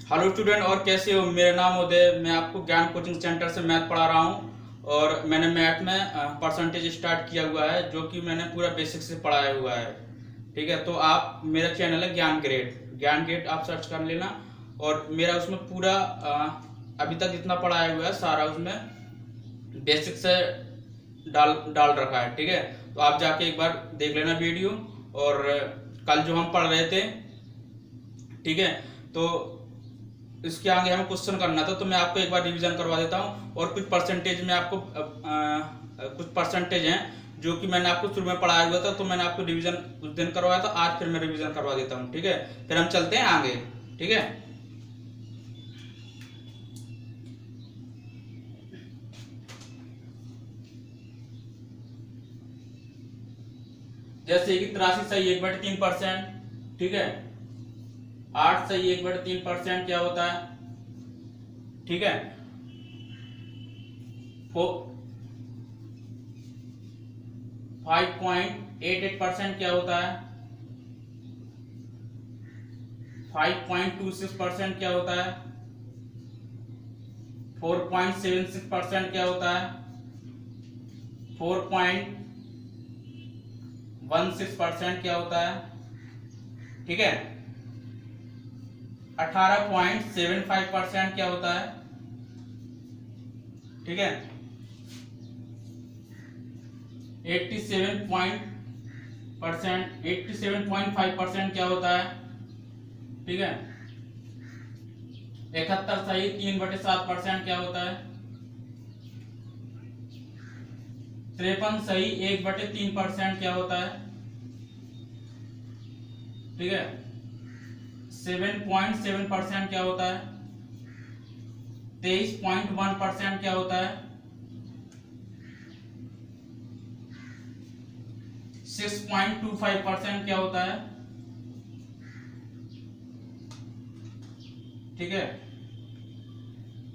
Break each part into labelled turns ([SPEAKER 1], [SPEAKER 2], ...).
[SPEAKER 1] Hello student, और कैसे हो? मेरा नाम उदय, मैं आपको ज्ञान कोचिंग सेंटर से मैथ पढ़ा रहा हूँ। और मैंने मैथ में परसेंटेज स्टार्ट किया हुआ है, जो कि मैंने पूरा बेसिक से पढ़ाया हुआ है। ठीक है, तो आप, मेरा चैनल है ज्ञान गेट आप सर्च कर लेना। और मेरा उसमें पूरा अभी तक जितना पढ़ाया हुआ है सारा उसमें बेसिक से डाल डाल रखा है। ठीक है, तो आप जाके एक बार देख लेना वीडियो। और कल जो हम पढ़ रहे थे, ठीक है, तो इसके आगे हमें क्वेश्चन करना था, तो मैं आपको एक बार रिवीजन करवा देता हूँ। और कुछ परसेंटेज में आपको कुछ परसेंटेज हैं जो कि मैंने आपको शुरू में पढ़ाया हुआ था, तो मैंने आपको रिवीजन उस दिन करवाया था, आज फिर मैं रिवीजन करवा देता हूँ। ठीक है, फिर हम चलते हैं आगे। ठीक है, जैसे कि 83 सही 1/3%। ठीक है, 8 सही 1/3% क्या होता है? ठीक है, 5.88% क्या होता है? 5.26% क्या होता है? 4.76% क्या होता है? 4.16% क्या होता है? ठीक है, 18.75% क्या होता है? ठीक है, 87.5% क्या होता है? ठीक है, 71 सही 3/7% क्या होता है? 53 सही 1/3% क्या होता है? ठीक है, 7.7% क्या होता है? 23.1% क्या होता है? 6.25% क्या होता है? ठीक है,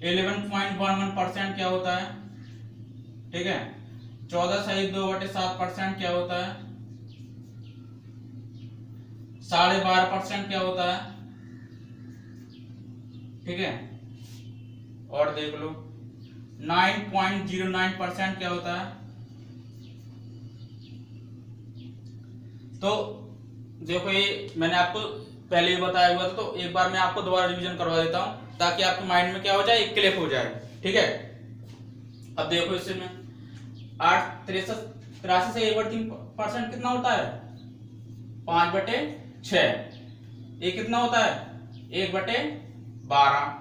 [SPEAKER 1] 11.11% क्या होता है? ठीक है, 14 सही 2/7% क्या होता है? 12.5% क्या होता है? ठीक है, और देख लो 9.09% क्या होता है? तो देखो, ये मैंने आपको पहले ही बताया हुआ था, तो एक बार मैं आपको दोबारा रिवीजन करवा देता हूं, ताकि आपके माइंड में क्या हो जाए, क्लिक हो जाए। ठीक है, अब देखो इससे में 83 से 1/3% कितना होता है? 5/6। ये कितना होता है? 1/12।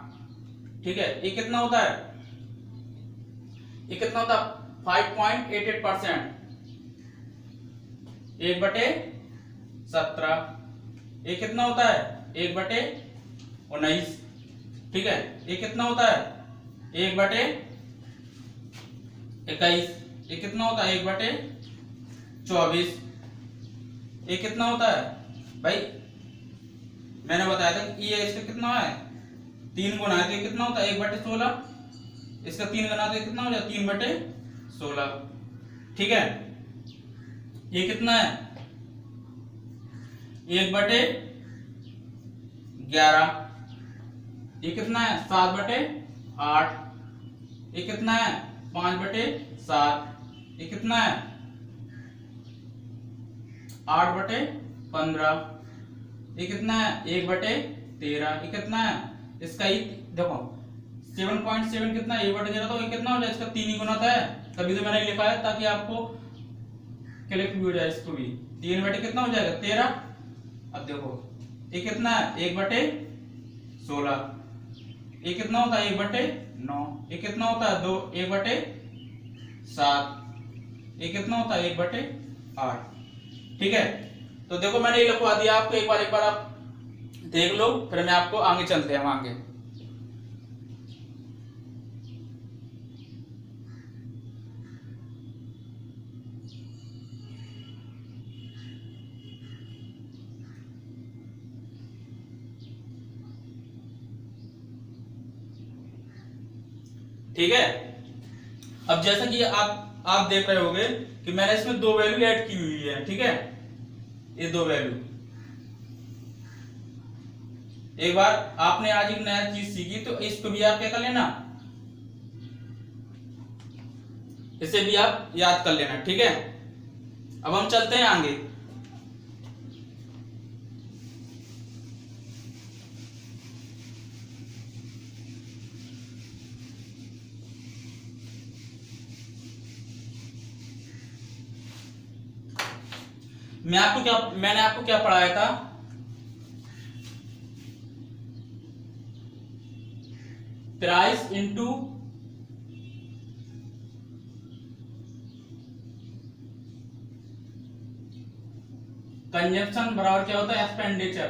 [SPEAKER 1] ठीक है, ये कितना होता है? ये कितना होता है? 5.88%। 1/17। ये कितना होता है? 1/19। ठीक है, ये कितना होता है? 1/21। ये कितना होता है? 1/24। ये कितना होता है भाई? मैंने बताया था कि ये इसका कितना है, 3 गुना है, तो ये कितना होता है? 1/16। इसका 3 गुना तो कितना हो जाए? 3/16। ठीक है, ये कितना है? 1/11। ये कितना है? 7/8। ये कितना है? 5/7। ये कितना है? 8/15। ये कितना है? 1/13। ये कितना है? इसका ही देखो 7.7 कितना है? 1/13, तो ये कितना हो जाए? इसका 3 ही गुना था, तभी तो मैंने लिखा है, ताकि आपको क्लिक भी हो जाए। इसको भी 3 कितना हो जाएगा? 13। अब देखो ये कितना है? 1/16। ये कितना होता है? 1/9। ये कितना होता है? 1/7। ये कितना होता है? 1/8। ठीक है, तो देखो मैंने ये लिखवा दिया आपको। एक बार आप देख लो, फिर मैं आपको आगे चलते हैं आगे। ठीक है, अब जैसा कि आप देख रहे होंगे कि मैंने इसमें 2 वैल्यू ऐड की हुई है। ठीक है, ये 2 वैल्यू, एक बार आपने आज एक नया चीज सीखी तो इसको भी आप क्या कर लेना, इसे भी आप याद कर लेना, ठीक है। अब हम चलते हैं आगे। मैंने आपको क्या पढ़ाया था, प्राइस इनटू कंजप्शन बराबर क्या होता है, एक्सपेंडिचर।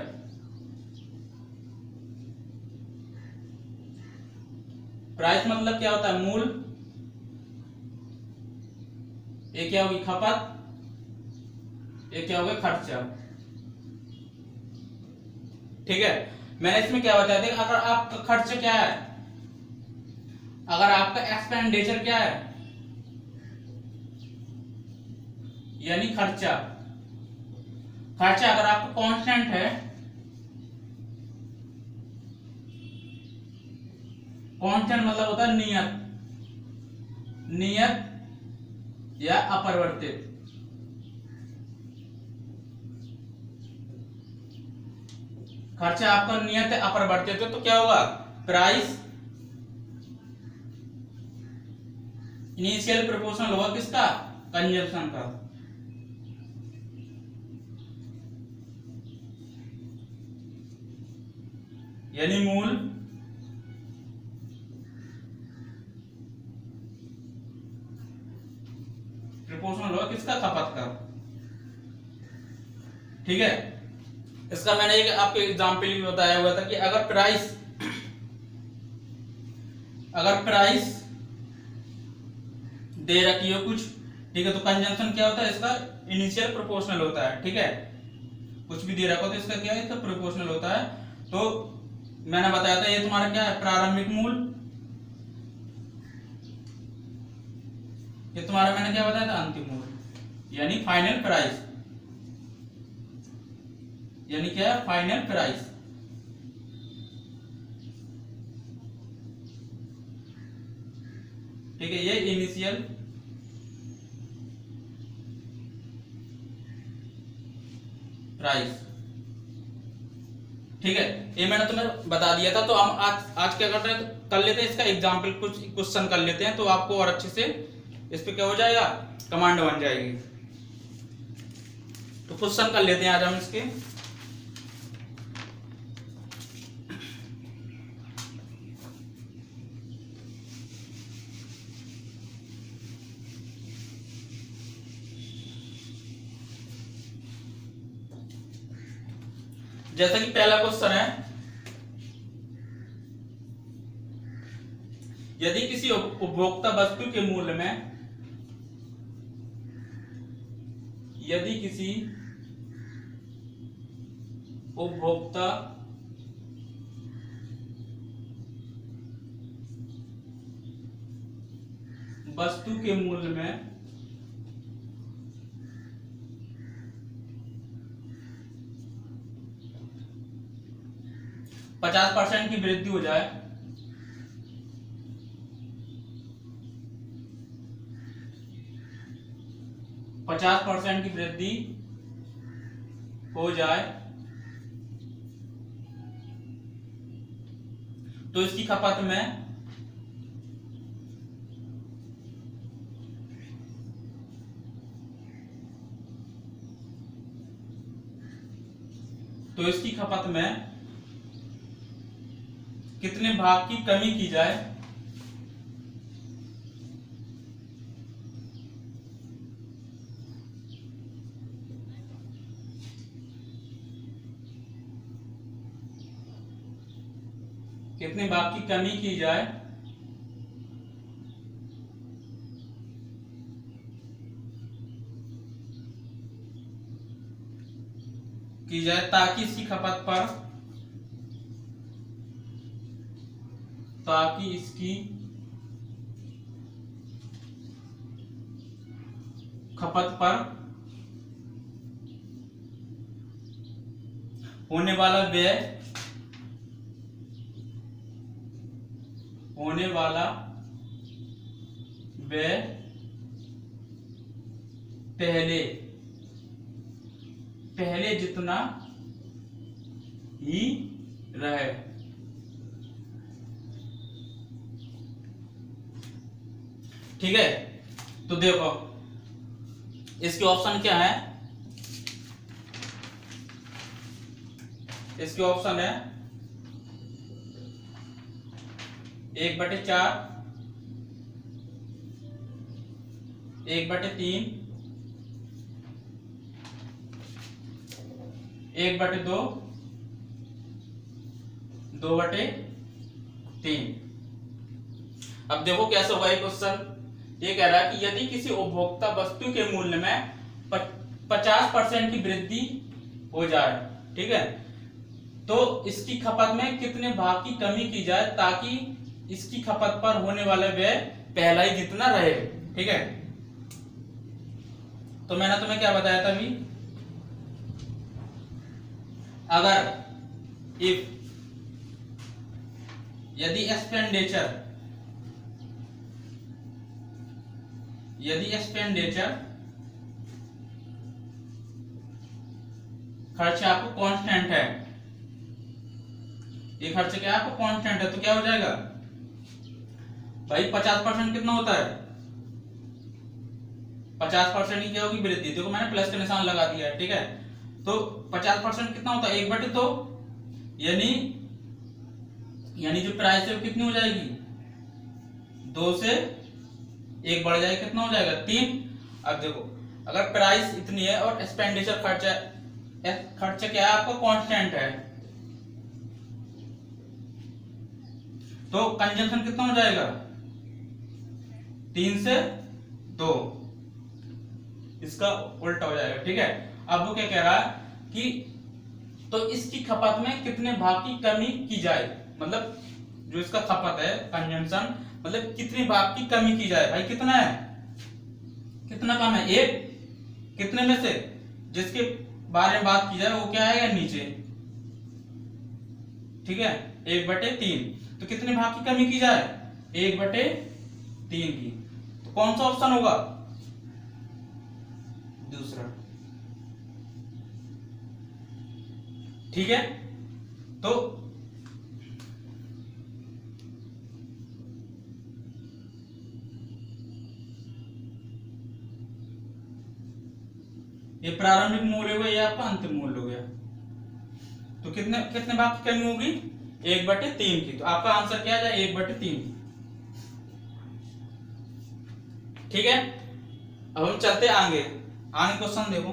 [SPEAKER 1] प्राइस मतलब क्या होता है, मूल, ये क्या होगी खपत, ये क्या होगा खर्चा, ठीक है। मैंने इसमें क्या बताया था, अगर आपका खर्च क्या है, अगर आपका एक्सपेंडिचर क्या है यानी खर्चा, खर्चा अगर आपका कांस्टेंट है, कांस्टेंट मतलब होता है नियत, नियत या अपरिवर्तित। खर्चा आपका नियत है अपरिवर्तित है तो क्या होगा, प्राइस इनिशियल प्रोपोर्शनल होगा किसका, कंजप्शन का। यानी मूल प्रोपोर्शनल होगा किसका, खपत का, ठीक है। इसका मैंने एक आपको एग्जाम्पल भी बताया हुआ था कि अगर प्राइस दे रखी हो कुछ, ठीक है, तो कंजम्पशन क्या होता है इसका, इनिशियल प्रोपोर्शनल होता है, ठीक है। कुछ भी दे रखा हो तो इसका क्या है, इसका प्रोपोर्शनल होता है। तो मैंने बताया था ये तुम्हारा क्या है, प्रारंभिक मूल, ये तुम्हारा मैंने क्या बताया था, अंतिम मूल, यानी फाइनल प्राइस, यानी क्या है, फाइनल प्राइस, ठीक है। ये इनिशियल प्राइस, ठीक है। ये मैंने तुम्हें बता दिया था। तो हम आज क्या कर रहे हैं, कर लेते हैं इसका एग्जाम्पल, कुछ क्वेश्चन कर लेते हैं तो आपको और अच्छे से इस पे क्या हो जाएगा, कमांड बन जाएगी। तो क्वेश्चन कर लेते हैं आज हम इसके। जैसा कि पहला क्वेश्चन है, यदि किसी उपभोक्ता वस्तु के मूल्य में, यदि किसी उपभोक्ता वस्तु के मूल्य में 50% की वृद्धि हो जाए, % की वृद्धि हो जाए तो इसकी खपत में कितने भाग की कमी की जाए, कितने भाग की कमी की जाए ताकि इसकी खपत पर, ताकि इसकी खपत पर होने वाला व्यय होने वाला व्यय पहले जितना ही रहे। ठीक है, तो देखो इसके ऑप्शन क्या है। इसके ऑप्शन है 1/4, 1/3, 1/2, 2/3। अब देखो कैसे होगा ये क्वेश्चन। ये कह रहा है कि यदि किसी उपभोक्ता वस्तु के मूल्य में 50% की वृद्धि हो जाए, ठीक है, तो इसकी खपत में कितने भाग की कमी की जाए ताकि इसकी खपत पर होने वाला व्यय पहला ही जितना रहे। ठीक है, तो मैंने तुम्हें क्या बताया था अभी, अगर यदि एक्सपेंडिचर खर्च आपको कांस्टेंट है, ये खर्च क्या आपको कांस्टेंट है, तो क्या हो जाएगा भाई 50% कितना होता है, 50% की क्या होगी वृद्धि। देखो मैंने प्लस का निशान लगा दिया है। ठीक है, तो 50% कितना होता है 1/2, यानी जो प्राइस है वो कितनी हो जाएगी 2 से 1 बढ़ जाएगा, कितना हो जाएगा 3। अब देखो अगर प्राइस इतनी है और एक्सपेंडिचर खर्चा क्या है आपका कांस्टेंट है, तो कंजम्पशन कितना हो जाएगा 3 से 2, इसका उल्टा हो जाएगा। ठीक है, अब वो क्या कह रहा है कि तो इसकी खपत में कितने भाग की कमी की जाए, मतलब जो इसका खपत है कंजम्पशन, मतलब कितने भाग की कमी की जाए। भाई कितना है, कितना कम है, 1, कितने में से जिसके बारे में बात की जाए वो क्या आएगा नीचे। ठीक है, 1/3, तो कितने भाग की कमी की जाए 1/3 की, तो कौन सा ऑप्शन होगा दूसरा। ठीक है, तो ये प्रारंभिक मूल्य हो गया, ये आपका अंतिम मूल्य हो गया, तो कितने कितने भाग की कमी होगी 1/3 की, तो आपका आंसर क्या आ जाए 1/3। ठीक है, अब हम चलते आगे क्वेश्चन देखो।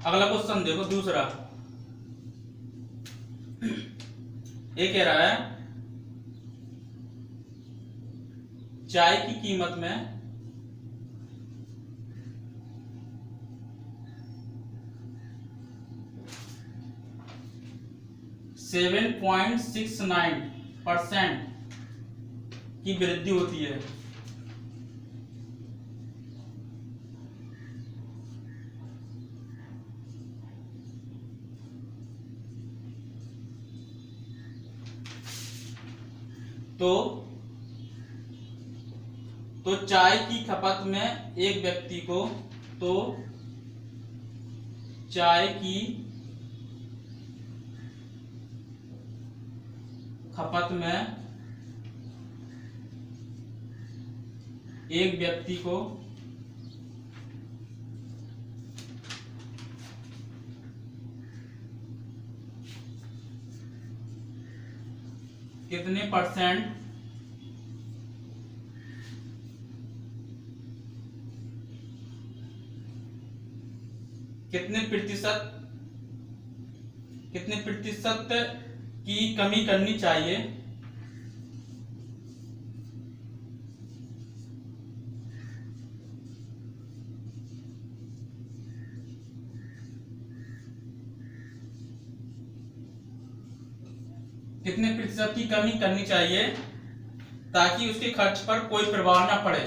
[SPEAKER 1] अगला क्वेश्चन देखो दूसरा, ये कह रहा है चाय की कीमत में 7.69% की वृद्धि होती है। तो चाय की खपत में एक व्यक्ति को, तो चाय की खपत में एक व्यक्ति को कितने %, कितने प्रतिशत की कमी करनी चाहिए कितने प्रतिशत की कमी करनी चाहिए ताकि उसके खर्च पर कोई प्रभाव ना पड़े,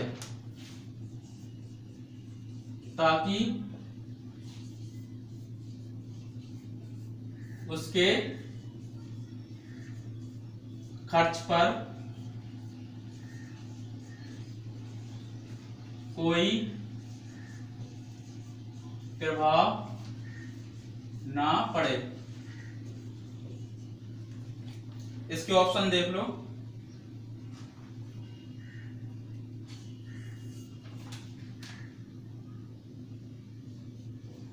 [SPEAKER 1] ताकि उसके खर्च पर कोई प्रभाव ना पड़े। इसके ऑप्शन देख लो।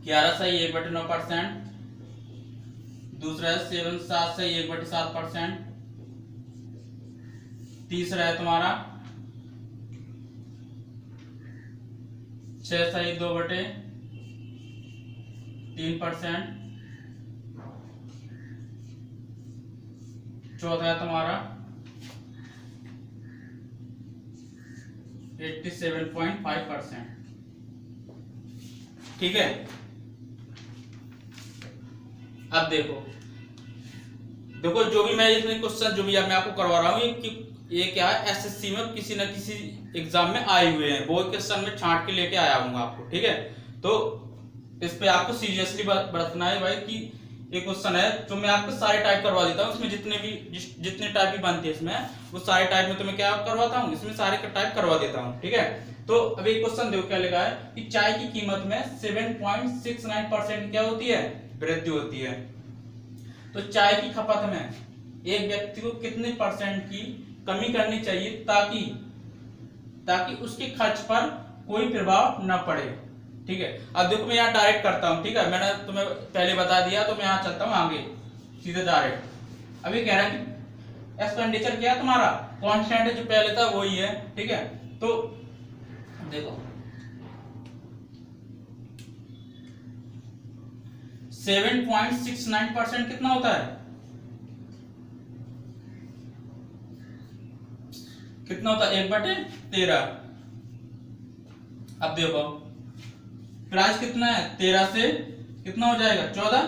[SPEAKER 1] 11 सही 1/9%, दूसरा है 7 सही 1/7%, तीसरा है तुम्हारा 6 सही 2/3%, चौथा है तुम्हारा 87.5%। ठीक है, अब देखो जो भी मैं इसमें क्वेश्चन जो भी मैं आपको करवा रहा हूँ ये क्या है, एसएससी में किसी न किसी एग्जाम में आए हुए हैं, वो क्वेश्चन में छांट के लेके आया हूँ आपको। ठीक है, तो इस पे आपको सीरियसली बरतना है भाई कि ये क्वेश्चन है जो मैं आपको सारे टाइप करवा देता हूँ। इसमें जितने टाइप भी बनते हैं इसमें, वो सारे टाइप में तुम्हें क्या करवाता हूँ, इसमें सारे का टाइप करवा देता हूँ। ठीक है, तो अब एक क्वेश्चन देखो क्या लिखा है कि चाय की कीमत में 7.69% क्या होती है, वृद्धि होती है। तो चाय की खपत में एक व्यक्ति को कितने परसेंट की कमी करनी चाहिए ताकि उसके खर्च पर कोई प्रभाव न पड़े। ठीक है, अब देखो मैं यहाँ डायरेक्ट करता हूँ। ठीक है, मैंने तुम्हें पहले बता दिया, तो मैं यहाँ चलता हूँ आगे सीधे डायरेक्ट। अभी कह रहा है कि एक्सपेंडिचर क्या है तुम्हारा, कांस्टेंट जो पहले था वही है। ठीक है, तो देखो 7.69% कितना होता है, कितना होता है 1/13। अब देखो प्राइस कितना है, 13 से कितना हो जाएगा 14।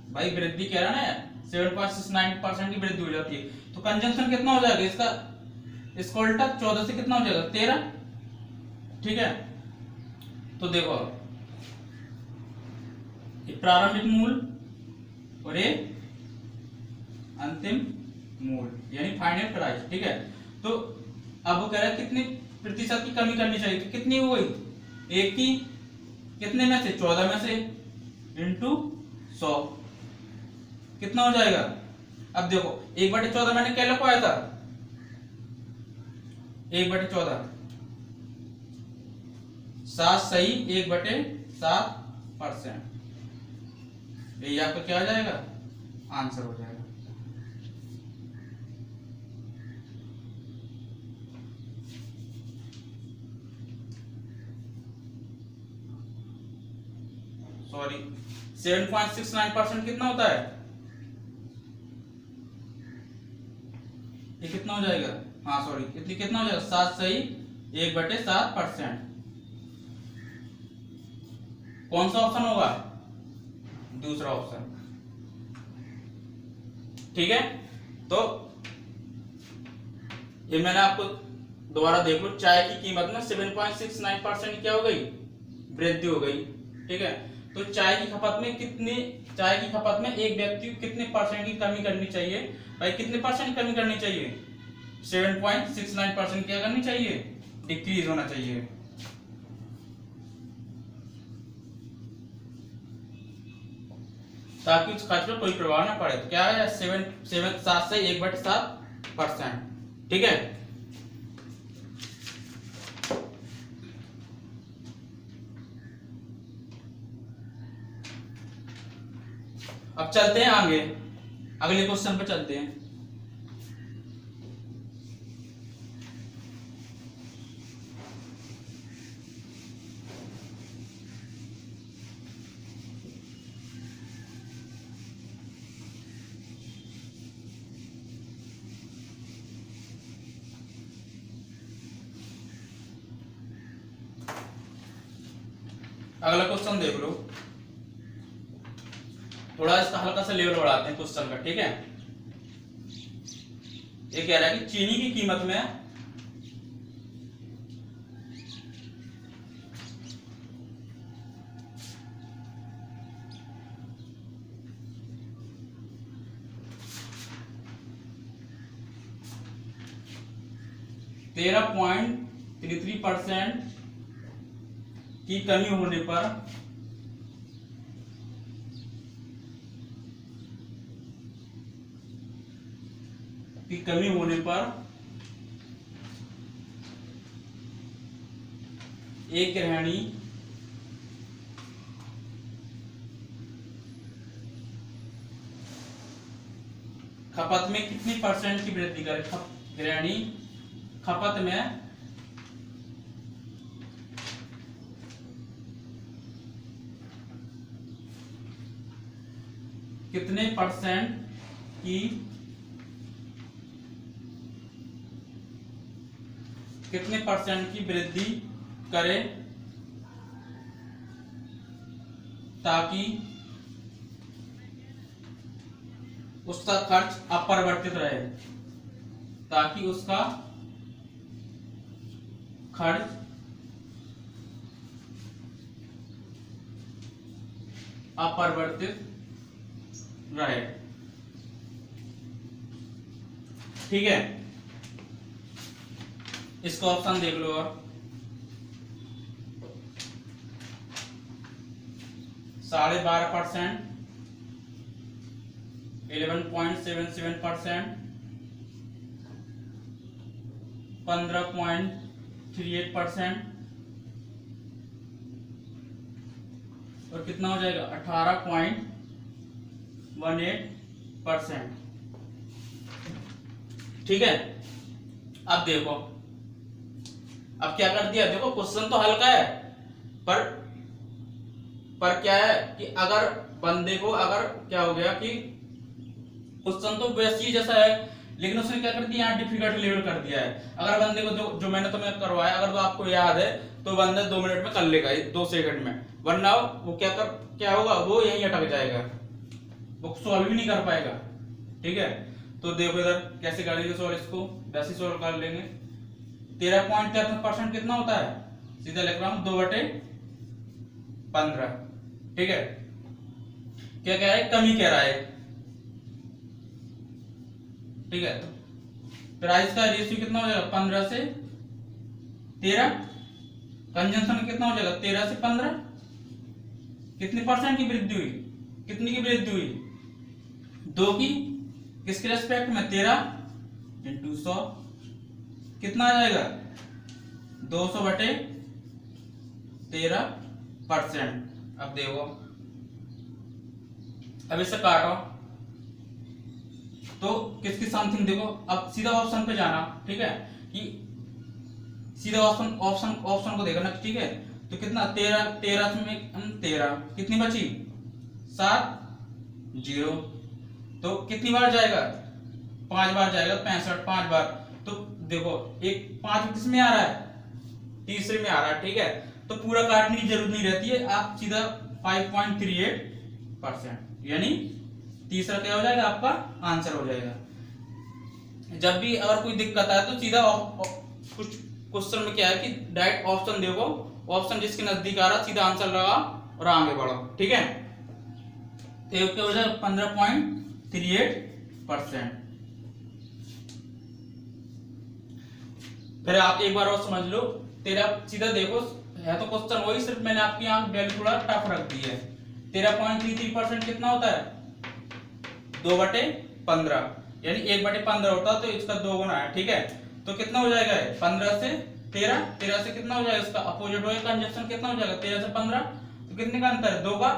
[SPEAKER 1] भाई वृद्धि कह रहा है ना, 7.69% की वृद्धि हो जाती है, तो कंजम्पशन कितना हो जाएगा इसका उल्टा 14 से कितना हो जाएगा 13। ठीक है, तो देखो ये प्रारंभिक मूल और ये अंतिम मूल यानी फाइनल प्राइस। ठीक है, तो अब वो कह रहा है कितनी प्रतिशत की कमी करनी चाहिए, तो कितनी हो गई, एक की कितने में से 14 में से इंटू 100 कितना हो जाएगा। अब देखो 1/14 मैंने क्या लिखवाया था, 1/14 7 सही 1/7%। ये आपका क्या हो जाएगा, आंसर हो जाएगा। सॉरी 7.69% कितना होता है, ये कितना हो जाएगा, हाँ सॉरी कितना हो जाएगा 7 सही 1/7%। कौन सा ऑप्शन होगा, दूसरा ऑप्शन। ठीक है, तो ये मैंने आपको दोबारा देख लो, चाय की कीमत में 7.69% क्या हो गई, वृद्धि हो गई। ठीक है, तो चाय की खपत में एक व्यक्ति को कितने परसेंट की कमी करनी चाहिए, भाई कितने परसेंट कमी करनी चाहिए, 7.69% क्या करनी चाहिए, डिक्रीज होना चाहिए। ताकि उस खर्च पर कोई प्रभाव ना पड़े। तो क्या है 7 से 1/7%। ठीक है, अब चलते हैं आगे, अगले क्वेश्चन पे चलते हैं। अगला क्वेश्चन देख लो, थोड़ा इसका हल्का सा लेवल बढ़ाते हैं क्वेश्चन का। ठीक है, ये कह रहा है कि चीनी की कीमत में 13.33% की कमी होने पर एक गृहिणी खपत में कितनी परसेंट की वृद्धि करे। गृहिणी खपत में कितने परसेंट की वृद्धि करे ताकि उसका खर्च अपरिवर्तित रहे, ताकि उसका खर्च अपरिवर्तित रहे। ठीक है, इसका ऑप्शन देख लो। और 12.5%, 11.77%, 15.38% और कितना हो जाएगा 18.18%। ठीक है, अब देखो, अब क्या कर दिया, देखो क्वेश्चन तो हल्का है, पर क्या है कि अगर बंदे को अगर क्या हो गया कि क्वेश्चन तो वैसे ही जैसा है, लेकिन उसने क्या कर दिया, यहाँ डिफिकल्ट लेवल कर दिया है। अगर बंदे को जो मैंने तुम्हें करवाया अगर तो आपको याद है तो बंदा 2 मिनट में कर लेगा, 2 सेकंड में, वरना वो क्या होगा, वो यहीं अटक जाएगा, वो सॉल्व ही नहीं कर पाएगा। ठीक है, तो देखो इधर कैसे करेंगे सॉल्व, इसको वैसे सॉल्व कर लेंगे। 13.33% कितना होता है, सीधा लिख रहा हूं 2/15। ठीक है, क्या कह रहा है, कमी कह रहा है। ठीक है, प्राइस का रेशियो कितना हो जाएगा, 15 से 13, कंजम्पशन कितना हो जाएगा 13 से 15, कितनी परसेंट की वृद्धि हुई, कितनी की वृद्धि हुई, 2 की, किसके रेस्पेक्ट में 13 इंटू 100, कितना आ जाएगा 200/13%। अब देखो, अब इसे काटो तो किसकी समथिंग, देखो अब सीधा ऑप्शन पे जाना। ठीक है, कि सीधा ऑप्शन को देखना। ठीक है, तो कितना 13 में 13 कितनी बची 7 0, तो कितनी बार जाएगा 5 बार जाएगा, 65 5 बार। तो देखो एक 5 किस में आ रहा है, तीसरे में आ रहा है। ठीक है, तो पूरा काटने की जरूरत नहीं रहती है, आप सीधा 5.38% यानी तीसरा क्या हो जाएगा, आपका आंसर हो जाएगा। जब भी अगर कोई दिक्कत आए तो सीधा कुछ क्वेश्चन में क्या है कि डायरेक्ट ऑप्शन देखो, ऑप्शन जिसके नजदीक आ रहा सीधा आंसर लगा और आगे बढ़ो। ठीक है, तो क्या हो जाएगा 15.38%। फिर आप एक बार और समझ लो, तेरा सीधा देखो है तो क्वेश्चन वही, सिर्फ मैंने आपकी यहाँ वैल्यू थोड़ा टफ रख दी है। 13.33% कितना होता है 2/15, यानी 1/15 होता है, तो इसका 2 गुना है। ठीक है, तो कितना हो जाएगा 15 से 13, 13 से कितना हो जाएगा, इसका अपोजिट होगा, कंजक्शन कितना हो जाएगा 13 से 15, तो कितने का अंतर है 2 का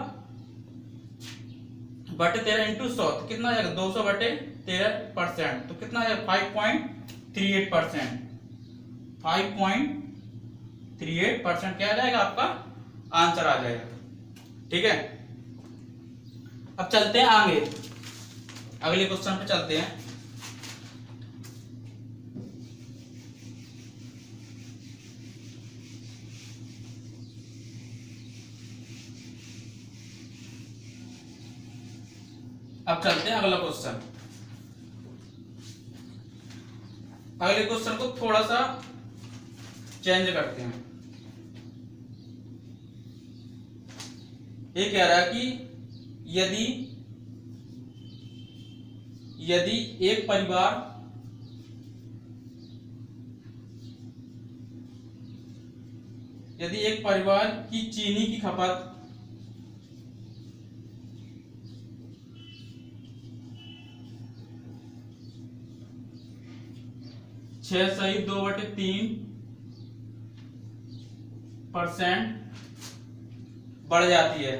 [SPEAKER 1] /13 इंटू 100, तो कितना आ जाएगा 200/13%, तो कितना आ जाएगा 5.38%। 5.38% क्या आ जाएगा, आपका आंसर आ जाएगा। ठीक है, अब चलते हैं आगे, अगले क्वेश्चन पे चलते हैं। अब चलते हैं अगला क्वेश्चन। अगले क्वेश्चन को थोड़ा सा चेंज करते हैं। ये कह रहा है कि यदि यदि एक परिवार की चीनी की खपत 6.2/3% बढ़ जाती है,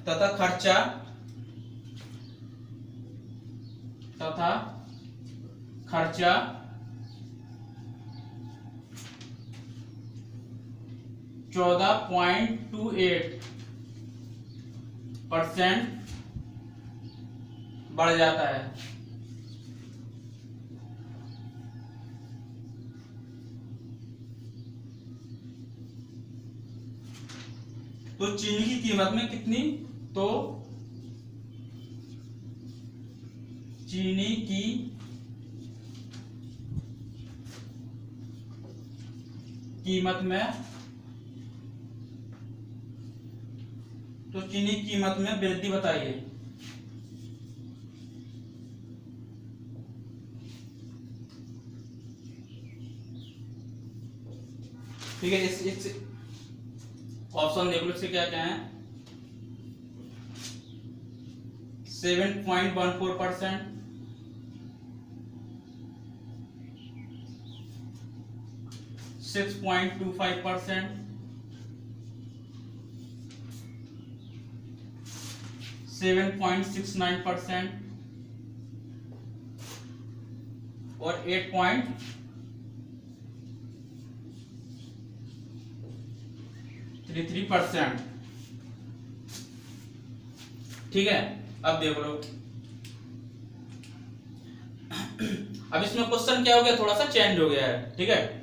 [SPEAKER 1] तथा खर्चा 14.28% बढ़ जाता है। तो चीनी की कीमत में कितनी, तो चीनी की कीमत में वृद्धि बताइए। ठीक है, इस ऑप्शन देख लो, इससे क्या क्या है। 7.14%, 6.25%, 7.69% और 8.33%। ठीक है, अब देख लो, अब इसमें क्वेश्चन क्या हो गया, थोड़ा सा चेंज हो गया है। ठीक है,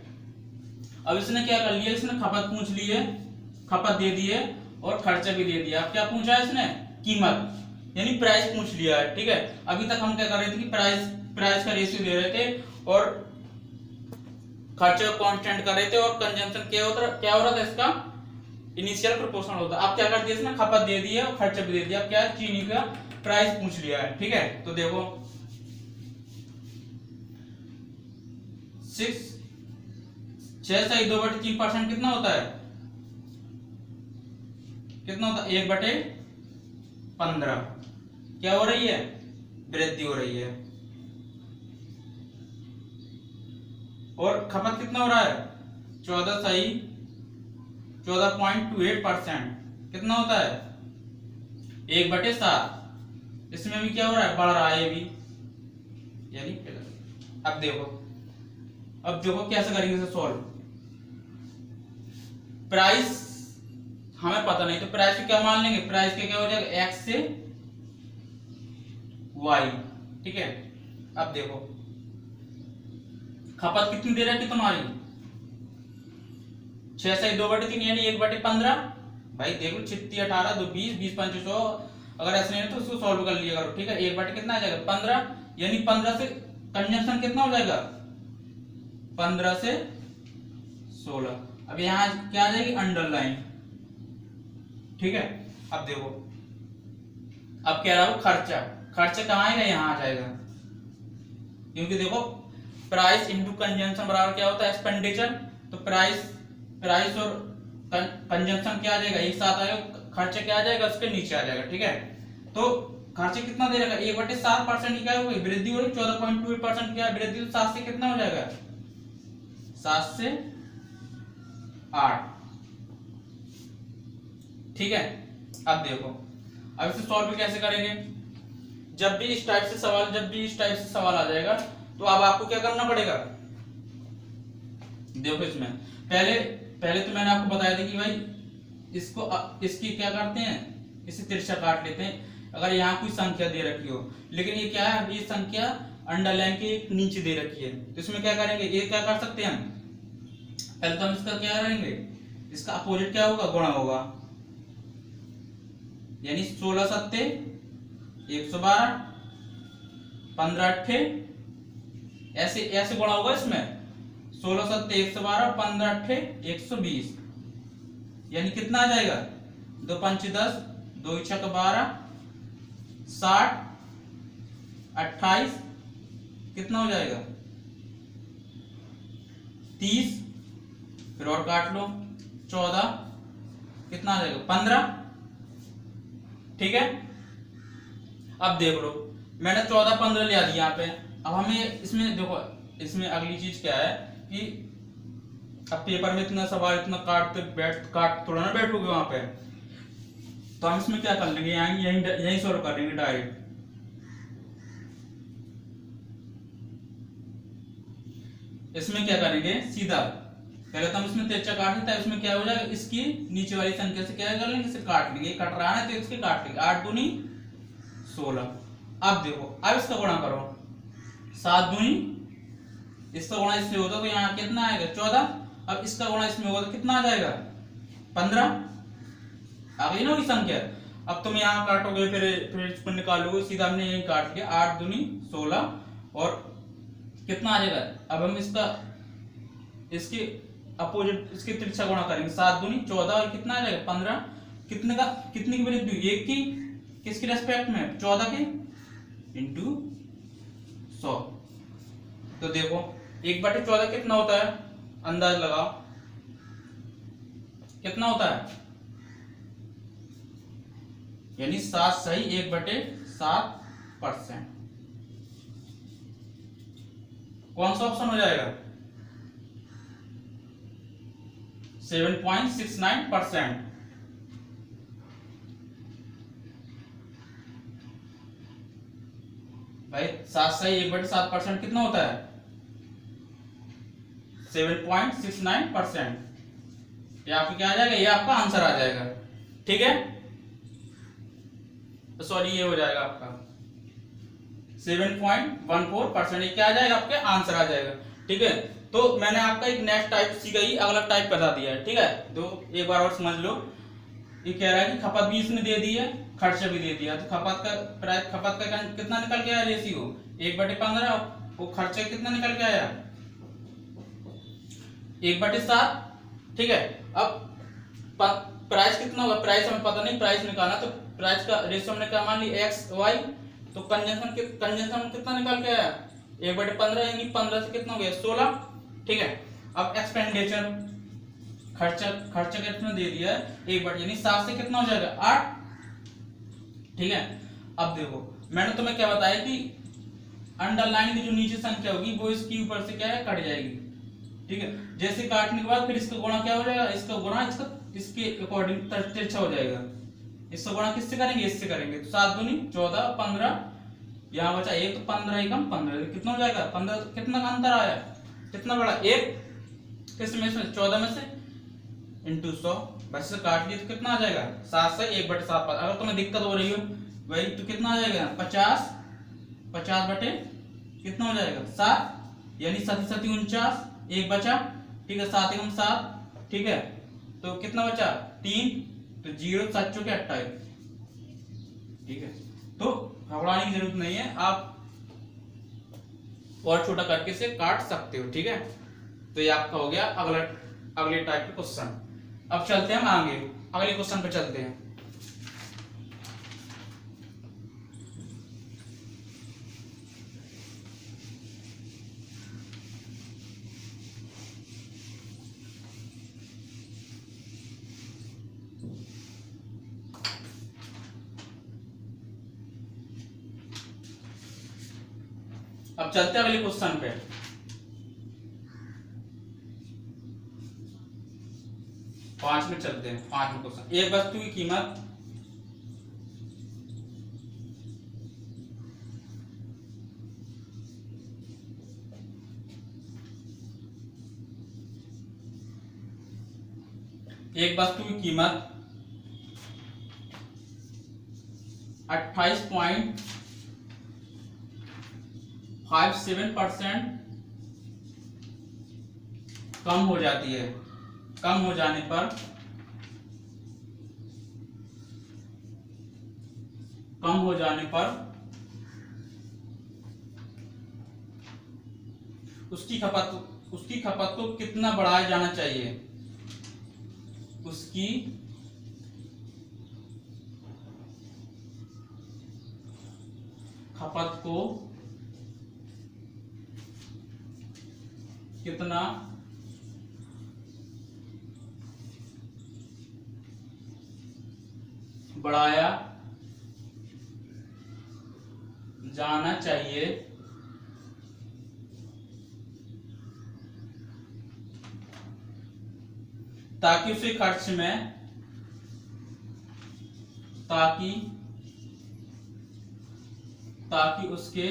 [SPEAKER 1] अब इसने क्या कर लिया, इसने खपत पूछ ली है, खपत दे दी है और खर्चा भी दे दिया। अब क्या पूछा है इसने, कीमत यानी प्राइस पूछ लिया है। ठीक है, अभी तक हम क्या कर रहे थे कि प्राइस का रेशियो दे रहे थे और खर्चे को कांस्टेंट कर रहे थे और कंजम्पशन क्या हो रहा था, इसका इनिशियल प्रोपोर्शनल होता। अब क्या कर दिया इसने, खपत दे दी है और खर्चा भी दे दिया। अब क्या है, चीनी का प्राइस पूछ लिया है। ठीक है, तो देखो 6.2/3% कितना होता है, 1/15। क्या हो रही है, वृद्धि हो रही है। और खपत कितना हो रहा है, 14.28%। कितना होता है, 1/7। इसमें भी क्या हो रहा है, बढ़ रहा है ये भी, यानी अब देखो कैसे करेंगे इसे सॉल्व। प्राइस हमें पता नहीं, तो प्राइस को क्या मान लेंगे, प्राइस के क्या हो जाएगा, x से y। ठीक है, अब देखो खपत कितनी दे रहा है तुम्हारी, 6.2/3 यानी 1/15। भाई देखो 36, 18, 2, 20, 20, 5, 100। अगर ऐसे नहीं है तो उसको सॉल्व कर लिया करो। ठीक है, 1 बटे कितना आ जाएगा, 15, यानी 15 से कंजम्पशन कितना हो जाएगा, 15 से 16। अब यहाँ क्या आ जाएगी, अंडरलाइन। ठीक है, अब देखो, अब कह रहा हूं खर्चा कहाँ आएगा, यहाँ आ जाएगा, क्योंकि देखो प्राइस इंटू कंजम्पशन बराबर क्या होता है, एक्सपेंडिचर। तो प्राइस और कंजम्पशन क्या आ जाएगा, एक साथ आएगा, खर्चा क्या आ जाएगा, उसके नीचे आ जाएगा। ठीक है, तो खर्चे कितना दे रखा, 1/7% क्या हो गई, वृद्धि हो रही, 14.28% क्या वृद्धि, तो 7 से कितना हो जाएगा, 7 से 8। ठीक है, अब देखो, अब इसे सॉल्व कैसे करेंगे। जब भी इस टाइप से सवाल आ जाएगा तो अब आपको क्या करना पड़ेगा। देखो इसमें पहले तो मैंने आपको बताया था कि भाई इसकी क्या करते हैं, इसे तिरछा काट लेते हैं अगर यहाँ कोई संख्या दे रखी हो। लेकिन ये क्या है, ये संख्या अंडरलाइन के नीचे दे रखी है, तो इसमें क्या करेंगे, ये क्या कर सकते हैं हम, पहले तो हम इसका क्या करेंगे, इसका अपोजिट क्या होगा, गुणा होगा। यानी 16 सत्ते 112, 15 अट्ठे ऐसे ऐसे गुणा होगा इसमें। 16 सत्ते 112, 15 अट्ठे 120, यानी कितना आ जाएगा? 2 पंच 10, 2 छक 12, 60, 28, कितना हो जाएगा? 30, फिर और काट लो 14, कितना आ जाएगा? 15। ठीक है, अब देख लो मैंने 14 15 लिया दिया यहाँ पे। अब हमें इसमें देखो, इसमें अगली चीज क्या है कि अब पेपर में इतना सवाल इतना काट थोड़ा ना बैठोगे वहां पे, तो हम इसमें क्या कर लेंगे, यहीं सॉल्व कर लेंगे डायरेक्ट। इसमें क्या करेंगे सीधा, पहले तो हम इसमें तेरछा काट देते हैं, इसमें क्या हो जाएगा, इसकी नीचे वाली संख्या से क्या कर लेंगे, इसे काट लेंगे। कट रहा है तो इसके काट लेंगे, 8 दूनी 16। अब देखो, अब इसका गुणा करो, 7 दूनी, इसका गुणा इससे होता तो यहाँ कितना आएगा? 14। अब इसका गुणा इसमें होगा तो कितना आ जाएगा? 15। आ गई ना वही संख्या। अब तुम यहाँ काटोगे, फिर इसको निकालोगे, सीधा हमने यही काट लिया, 8 दूनी 16 और कितना आ जाएगा? अब हम इसकी अपोजिट, इसके तिरछा गुणा करेंगे, 7 दूनी 14 और कितना आ जाएगा? 15। कितने की वैल्यू? 1 की, किसके रेस्पेक्ट में? 14 के, इंटू 100। तो देखो 1/14 कितना होता है, अंदाज लगाओ कितना होता है, यानी 7 सही 1/7%। कौन सा ऑप्शन हो जाएगा? 7.69%। भाई 7 सही 1/7% कितना होता है? 7.69%। ये आपको क्या आ जाएगा? ये आपका आंसर आ जाएगा। ठीक है, तो सॉरी ये हो जाएगा आपका 7.14%। ये क्या आ जाएगा? आपके आंसर आ जाएगा। ठीक है, तो मैंने आपका एक नेक्स्ट टाइप सीखा ही, अगला टाइप बता दिया है। ठीक है, तो एक बार और समझ लो। ये कह रहा है कि खपत भी इसने दे दी है, खर्चा भी दे दिया, तो खपत का कितना निकल के आया? रेशियो 1/15। वो खर्चा कितना निकल के आया? 1/7। ठीक है, अब प्राइस कितना होगा? प्राइस हमें पता नहीं, प्राइस निकालना, तो प्राइस का रेशियो हमने क्या मान ली? x y। तो कंजम्पशन कितना निकल के आया? 1/15, यानी 15 से कितना हो गया? 16। ठीक है, अब एक्सपेंडिचर, खर्चा कितना दे दिया है? 1/, यानी 7 से कितना हो जाएगा? 8। ठीक है, अब देखो मैंने तुम्हें क्या बताया कि अंडरलाइन की जो नीचे संख्या होगी वो इसकी ऊपर से क्या है? कट जाएगी। ठीक है, जैसे काटने के बाद फिर इसका गुणा क्या हो जाएगा? इसका गुणा इसके अकॉर्डिंग तिरछा हो जाएगा। इसका गुणा किससे करेंगे? इससे करेंगे, तो 7 दूनी 14, 15, यहाँ बचा 1, तो 15 एकम 15, कितना हो जाएगा? 15। तो कितना का अंतर आया? कितना बड़ा? 1 किस में? इसमें 14 में से, इंटू 100। बस से काट लिए तो कितना आ जाएगा? 7 से 1/7। अगर तुम्हें दिक्कत हो रही हो भाई तो कितना आ जाएगा? 50 बटे कितना हो जाएगा? 7, यानी 7 7 49, 1 बचा। ठीक है, 7 एकम 7। ठीक है, तो कितना बचा? 3, तो 0 7 चौके 28। ठीक है, तो घबराने की जरूरत नहीं है, आप और छोटा करके से काट सकते हो। ठीक है, तो ये आपका हो गया अगले टाइप के क्वेश्चन। अब चलते हैं हम आगे, अगले क्वेश्चन पे चलते हैं। अब चलते हैं अगले क्वेश्चन पे। पांच में चलते हैं, 5वां क्वेश्चन। एक वस्तु की कीमत एक वस्तु की कीमत 28.57% कम हो जाती है। कम हो जाने पर कम हो जाने पर उसकी खपत को कितना बढ़ाया जाना चाहिए, उसकी खपत को कितना बढ़ाया जाना चाहिए ताकि उसे खर्च में ताकि उसके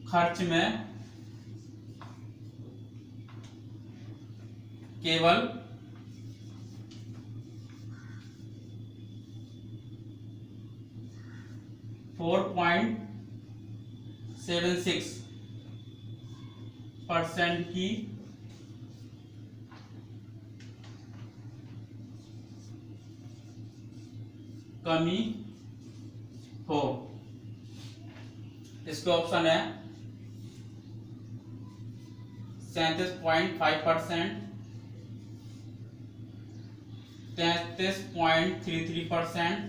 [SPEAKER 1] खर्च में केवल 4.76% की कमी हो। इसके ऑप्शन है 37.5%, 33.33%,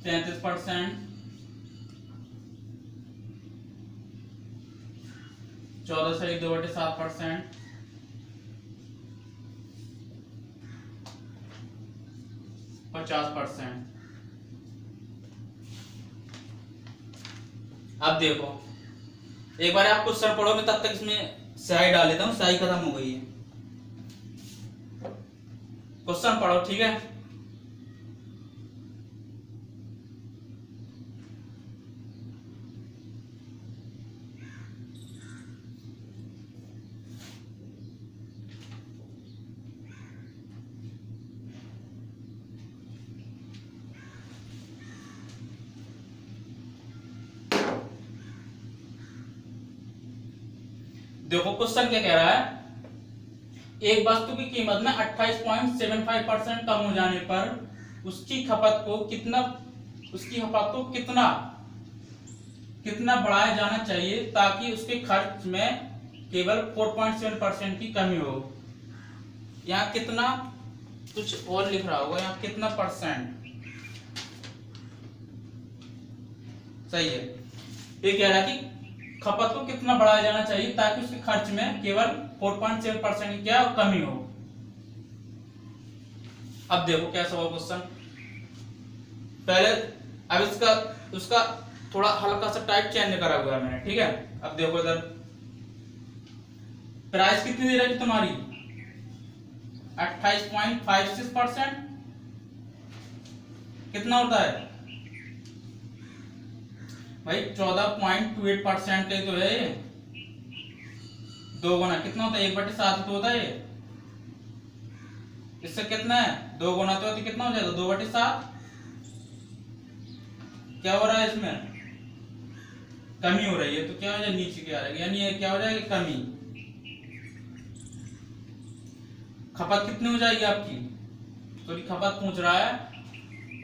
[SPEAKER 1] 33%, 14.2/7%, 50%। अब देखो एक बार आप क्वेश्चन पढ़ो, मैं तब तक इसमें स्याही डाल लेता हूँ, स्याही खत्म हो गई है। क्वेश्चन पढ़ो, ठीक है। देखो क्वेश्चन क्या कह रहा है, एक वस्तु की कीमत में 28.75% कम हो जाने पर उसकी खपत को कितना बढ़ाया जाना चाहिए ताकि उसके खर्च में केवल 4.7% की कमी हो। यहाँ कितना कुछ और लिख रहा होगा, यहाँ कितना परसेंट, सही है। ये कह रहा है कि खपत को कितना बढ़ाया जाना चाहिए ताकि उसके खर्च में केवल 4.7% की क्या कमी हो। अब देखो कैसा हुआ क्वेश्चन। पहले अब उसका थोड़ा हल्का सा टाइप चेंज करा हुआ है मैंने, ठीक है। अब देखो इधर प्राइस कितनी दे रही है तुम्हारी, 28.56%। कितना होता है भाई, 14.28% का ही तो है। दो गुना कितना होता है, 1/7 तो होता है। इससे कितना है, 2 गुना तो होती, कितना हो जाएगा 2/7। क्या हो रहा है, इसमें कमी हो रही है, तो क्या हो जाएगा, नीचे क्या आ जाएगा, यानी ये क्या हो जाएगी, कमी। खपत कितनी हो जाएगी आपकी, तो खपत पूछ रहा है,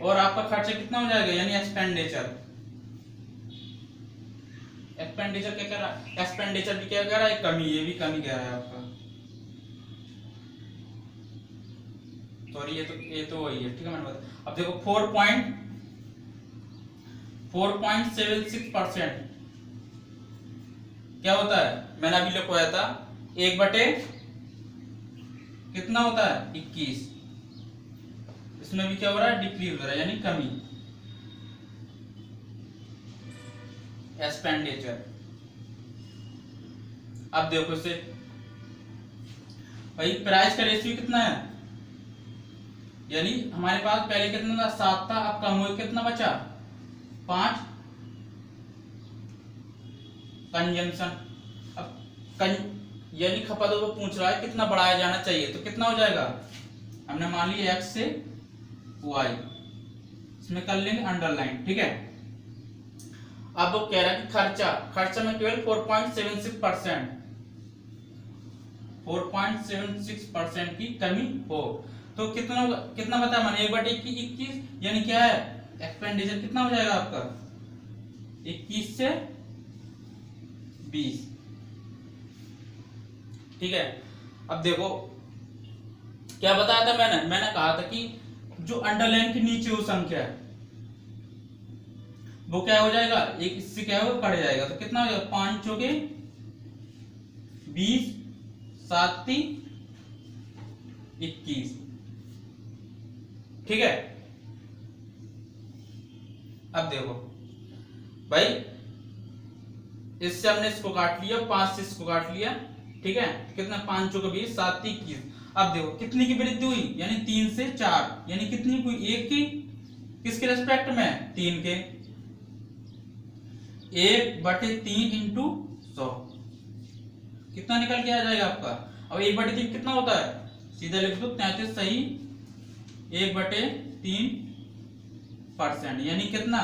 [SPEAKER 1] और आपका खर्चा कितना हो जाएगा, यानी एक्सपेंडिचर। एक्सपेंडिचर क्या कह रहा है, एक्सपेंडिचर भी क्या कह रहा है, कमी, ये भी कमी कह रहा है आपका। सॉरी, ये तो वही है, ठीक है। मैंने बताया। अब देखो 4.76% क्या होता है, मैंने अभी लिखवाया था, 1/, कितना होता है 21। इसमें भी क्या हो रहा है, डिक्रीज हो रहा है, यानी कमी, एक्सपेंडिचर। अब देखो इसे भाई, प्राइस का रेशियो कितना है, यानी हमारे पास पहले कितना था, 7 था, अब कम हो कितना बचा, 5। कंजम्पशन, अब यानी खपत को पूछ रहा है कितना बढ़ाया जाना चाहिए, तो कितना हो जाएगा, हमने मान लिया x से y, इसमें कर लेंगे अंडरलाइन, ठीक है। अब वो कह रहा है कि खर्चा में केवल 4.76%, 4.76% की कमी हो। तो कितना कितना बताया मैंने, 1/21 यानी क्या है, एक्सपेंडिचर कितना हो जाएगा आपका 21 से 20। ठीक है, अब देखो क्या बताया था मैंने कहा था कि जो अंडरलाइन के नीचे वो संख्या है वो क्या हो जाएगा, एक इससे क्या होगा कट जाएगा। तो कितना हो जाएगा, 5 चौके 20, 7 3 21। ठीक है, अब देखो भाई, इससे हमने इसको काट लिया, 5 से इसको काट लिया। ठीक है, कितना, 5 चौके 20, 7 3 21। अब देखो कितनी की वृद्धि हुई, यानी 3 से 4, यानी कितनी हुई, 1 की, किसके रेस्पेक्ट में, 3 के। 1/3 इंटू 100 कितना निकल के आ जाएगा आपका। अब 1/3 कितना होता है, सीधा लिख दो 33 सही 1/3%, यानी कितना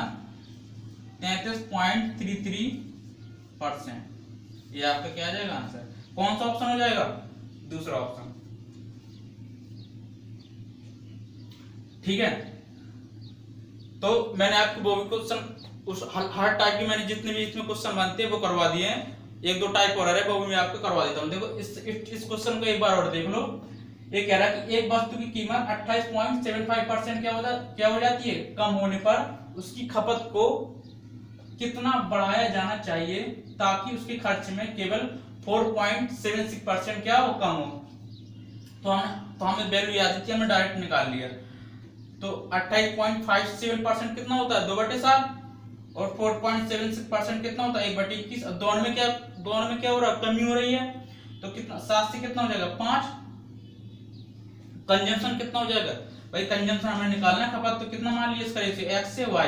[SPEAKER 1] 33.33%। ये आपका क्या आ जाएगा आंसर। कौन सा ऑप्शन हो जाएगा, दूसरा ऑप्शन। ठीक है, तो मैंने आपको वो भी क्वेश्चन उस हर टाइप की मैंने जितने भी इसमें क्वेश्चन बनते हैं वो करवा दिए हैं। 1-2 टाइप और है वो भी मैं आपको करवा देता हूँ। देखो इस क्वेश्चन को एक बार और देख लो। ये कह रहा है कि एक वस्तु की कीमत 28.75% क्या हो जाती है, कम होने पर उसकी खपत को कितना बढ़ाया जाना चाहिए ताकि उसके खर्च में केवल 4.76% क्या हो, कम हो। तो हमें वैल्यू याद थी, हमने डायरेक्ट निकाल लिया। तो 28.57% कितना होता है, 2/7, और 4.76% कितना होता है, 1/21। अब दोनों में क्या हो रहा है, कमी हो रही है। तो कितना, 7 से कितना हो जाएगा 5। कंजम्पशन कितना हो जाएगा भाई, कंजम्पशन हमें निकालना है खपत, तो कितना मान लिया इसका रेशियो, x से y।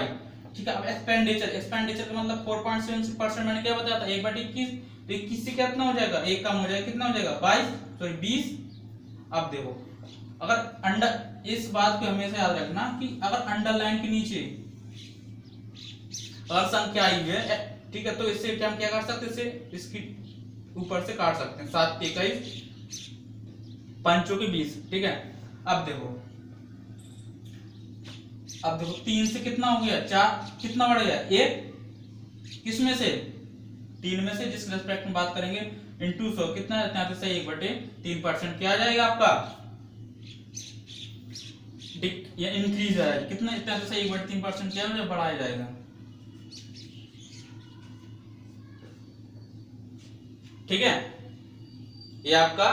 [SPEAKER 1] ठीक है, अब एक्सपेंडिचर का मतलब 4.76% मैंने क्या बताया था, 1/21। तो 21 से कितना हो जाएगा, 1 कम हो जाएगा, कितना हो जाएगा 20। अब देखो, अगर इस बात को हमेशा याद रखना कि अगर अंडरलाइन के नीचे अगर संख्या आई है, ठीक है, तो इससे हम क्या कर सकते हैं, इसे इसकी ऊपर से काट सकते हैं। 7 के 21, 5 चौके 20। ठीक है, अब देखो 3 से कितना हो गया, 4 कितना बढ़ गया, 1 किसमें से, 3 में से, जिस रेस्पेक्ट में बात करेंगे, इंटू 100 कितना है, 33 से 1/3% क्या आ जाएगा आपका, या इंक्रीज है, कितना 33 से 1/3% क्या हो, बढ़ाया जाएगा। ठीक है, ये आपका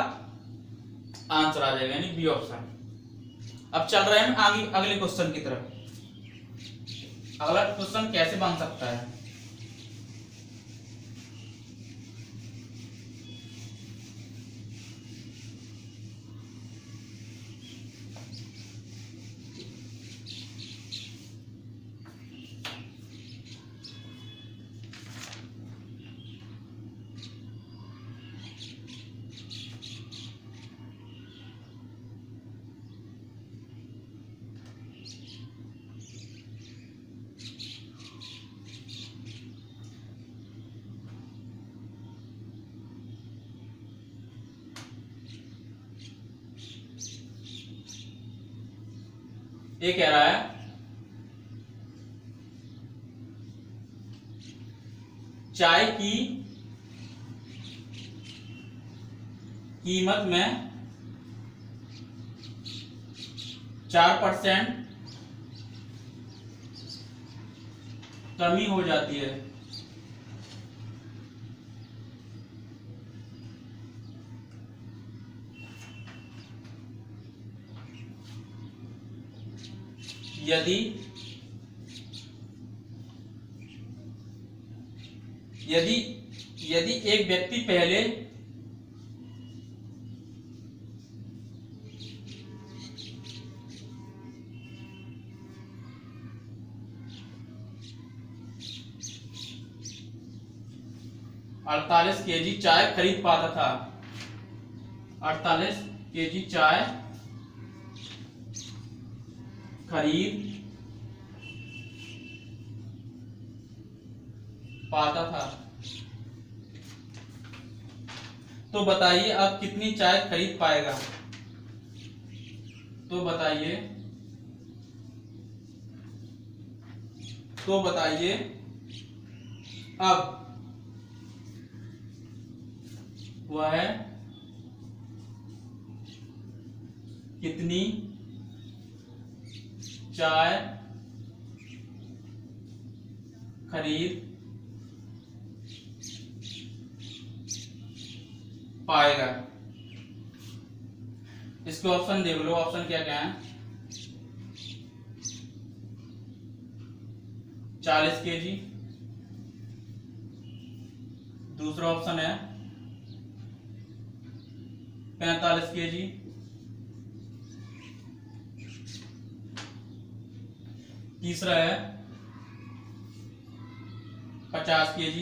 [SPEAKER 1] आंसर आ जाएगा, यानी बी ऑप्शन। अब चल रहे हैं आगे अगले क्वेश्चन की तरफ। अगला क्वेश्चन कैसे बन सकता है, ये कह रहा है चाय की कीमत में 4% कमी हो जाती है, यदि एक व्यक्ति पहले 48 kg चाय खरीद पाता था, 48 kg चाय खरीद पाता था, तो बताइए अब कितनी चाय खरीद पाएगा। तो बताइए अब वह कितनी चाय खरीद पाएगा। इसके ऑप्शन देख लो, ऑप्शन क्या क्या है। 40 kg, दूसरा ऑप्शन है 45 kg, तीसरा है 50 kg,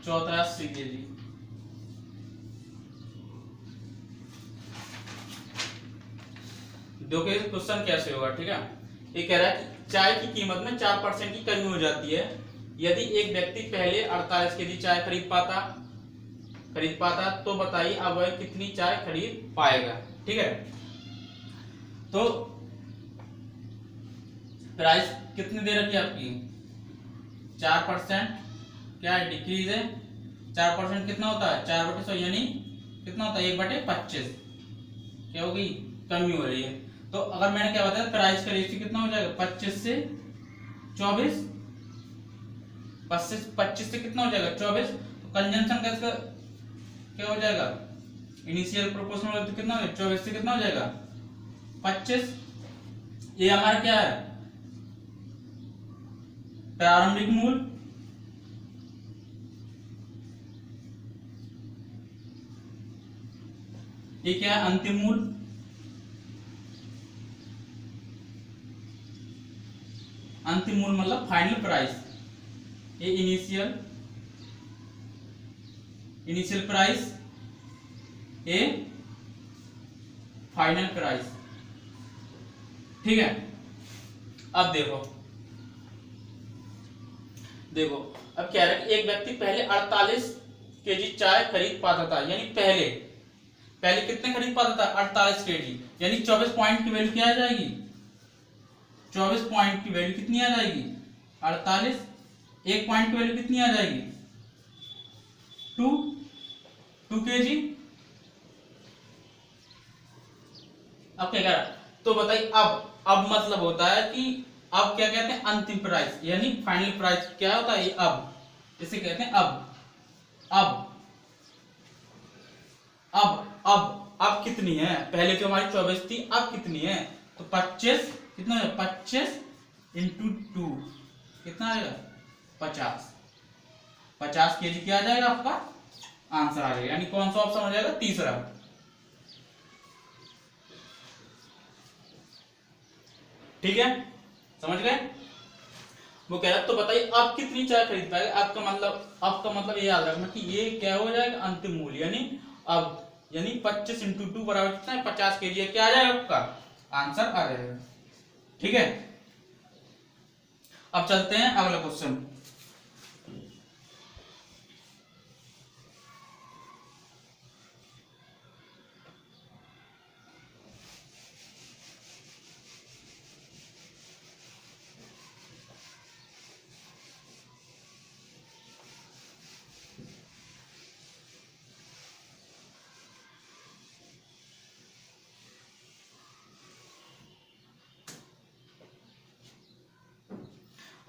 [SPEAKER 1] चौथा 80 kg। देखो क्वेश्चन कैसे होगा, ठीक है। ये कह रहा है कि चाय की कीमत में 4% की कमी हो जाती है यदि एक व्यक्ति पहले 48 kg चाय खरीद पाता तो बताइए अब वह कितनी चाय खरीद पाएगा। ठीक है, तो प्राइस कितनी दे रखी है आपकी, 4%। क्या है, डिक्रीज है। 4% कितना होता है, 4/100 यानी कितना होता है, 1/25। क्या हो गई, कमी हो रही है। तो अगर मैंने क्या बताया, प्राइस का रेशियो कितना हो जाएगा, 25 से 24। 25 से कितना हो जाएगा, 24। तो कंजम्पशन का इसका क्या हो जाएगा, इनिशियल प्रोपोर्शनल तो कितना हो जाएगा, 24 से कितना हो जाएगा, 25। ये हमारा क्या है, प्रारंभिक मूल्य। ये क्या है, अंतिम मूल्य। अंतिम मूल्य मतलब फाइनल प्राइस। ये इनिशियल प्राइस, ये फाइनल प्राइस। ठीक है, अब देखो अब क्या है कि एक व्यक्ति पहले 48 kg चाय खरीद पाता था, यानी पहले कितने खरीद पाता था, 48 kg, यानी 24 पॉइंट की वैल्यू क्या आ जाएगी, 24 पॉइंट की वैल्यू कितनी आ जाएगी, 48। 1 पॉइंट की वैल्यू कितनी आ जाएगी, 2 kg। अब क्या कह रहा, तो बताइए अब मतलब होता है कि अब क्या कहते हैं, अंतिम प्राइस यानी फाइनल प्राइस क्या होता है, अब इसे कहते हैं अब कितनी है, पहले तो हमारी 24 थी, अब कितनी है, तो 25 कितना है, 25 इंटू 2 कितना आएगा, 50 kg क्या आ जाएगा आपका आंसर आ जाएगा, यानी कौन सा ऑप्शन हो जाएगा, तीसरा। ठीक है, समझ गए। वो कह रहा तो बताइए अब कितनी चाय खरीद पाएगा। आपका मतलब ये याद रखना कि ये क्या हो जाएगा, अंतिम मूल्य, यानी 25 इंटू 2 बराबर कितना है, 50 kg। क्या आ जाएगा आपका आंसर आ जाएगा। ठीक है, अब चलते हैं अगला क्वेश्चन।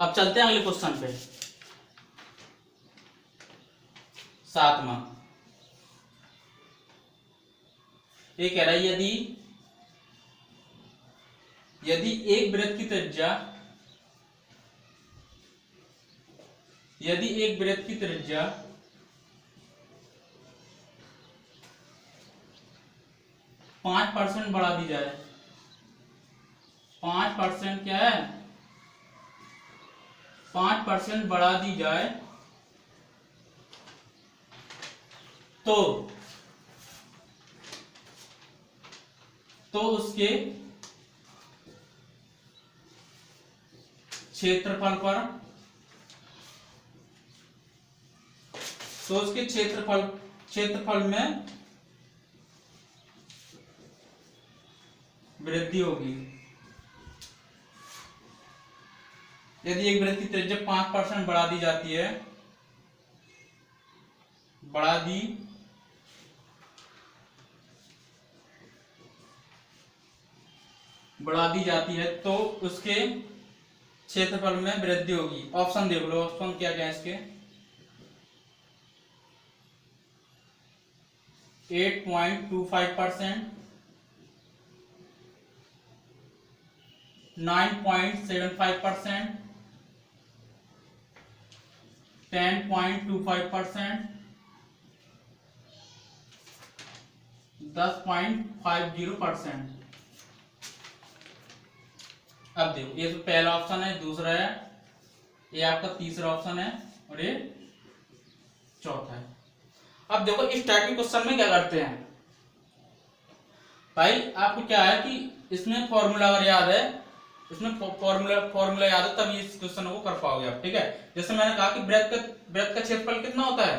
[SPEAKER 1] अब चलते हैं अगले क्वेश्चन पे, 7वां। ये कह रहा है यदि एक वृत्त की त्रिज्या 5% बढ़ा दी जाए, 5% क्या है, 5% बढ़ा दी जाए तो उसके क्षेत्रफल पर तो उसके क्षेत्रफल में वृद्धि होगी। यदि एक वृत्त की त्रिज्या 5% बढ़ा दी जाती है, बढ़ा दी जाती है तो उसके क्षेत्रफल में वृद्धि होगी। ऑप्शन देख लो, ऑप्शन क्या क्या है इसके। 8.25%, 9.75%, 10.25%, 10.50%। अब देखो, ये तो पहला ऑप्शन है, दूसरा है, ये आपका तीसरा ऑप्शन है और ये चौथा है। अब देखो इस टाइप के क्वेश्चन में क्या करते हैं भाई, आपको क्या है कि इसमें फॉर्मूला अगर याद है, इसमें फॉर्मूला याद है तभी इस क्वेश्चन को कर पाओगे आप। ठीक है, जैसे मैंने कहा कि वृत्त का क्षेत्रफल कितना होता है,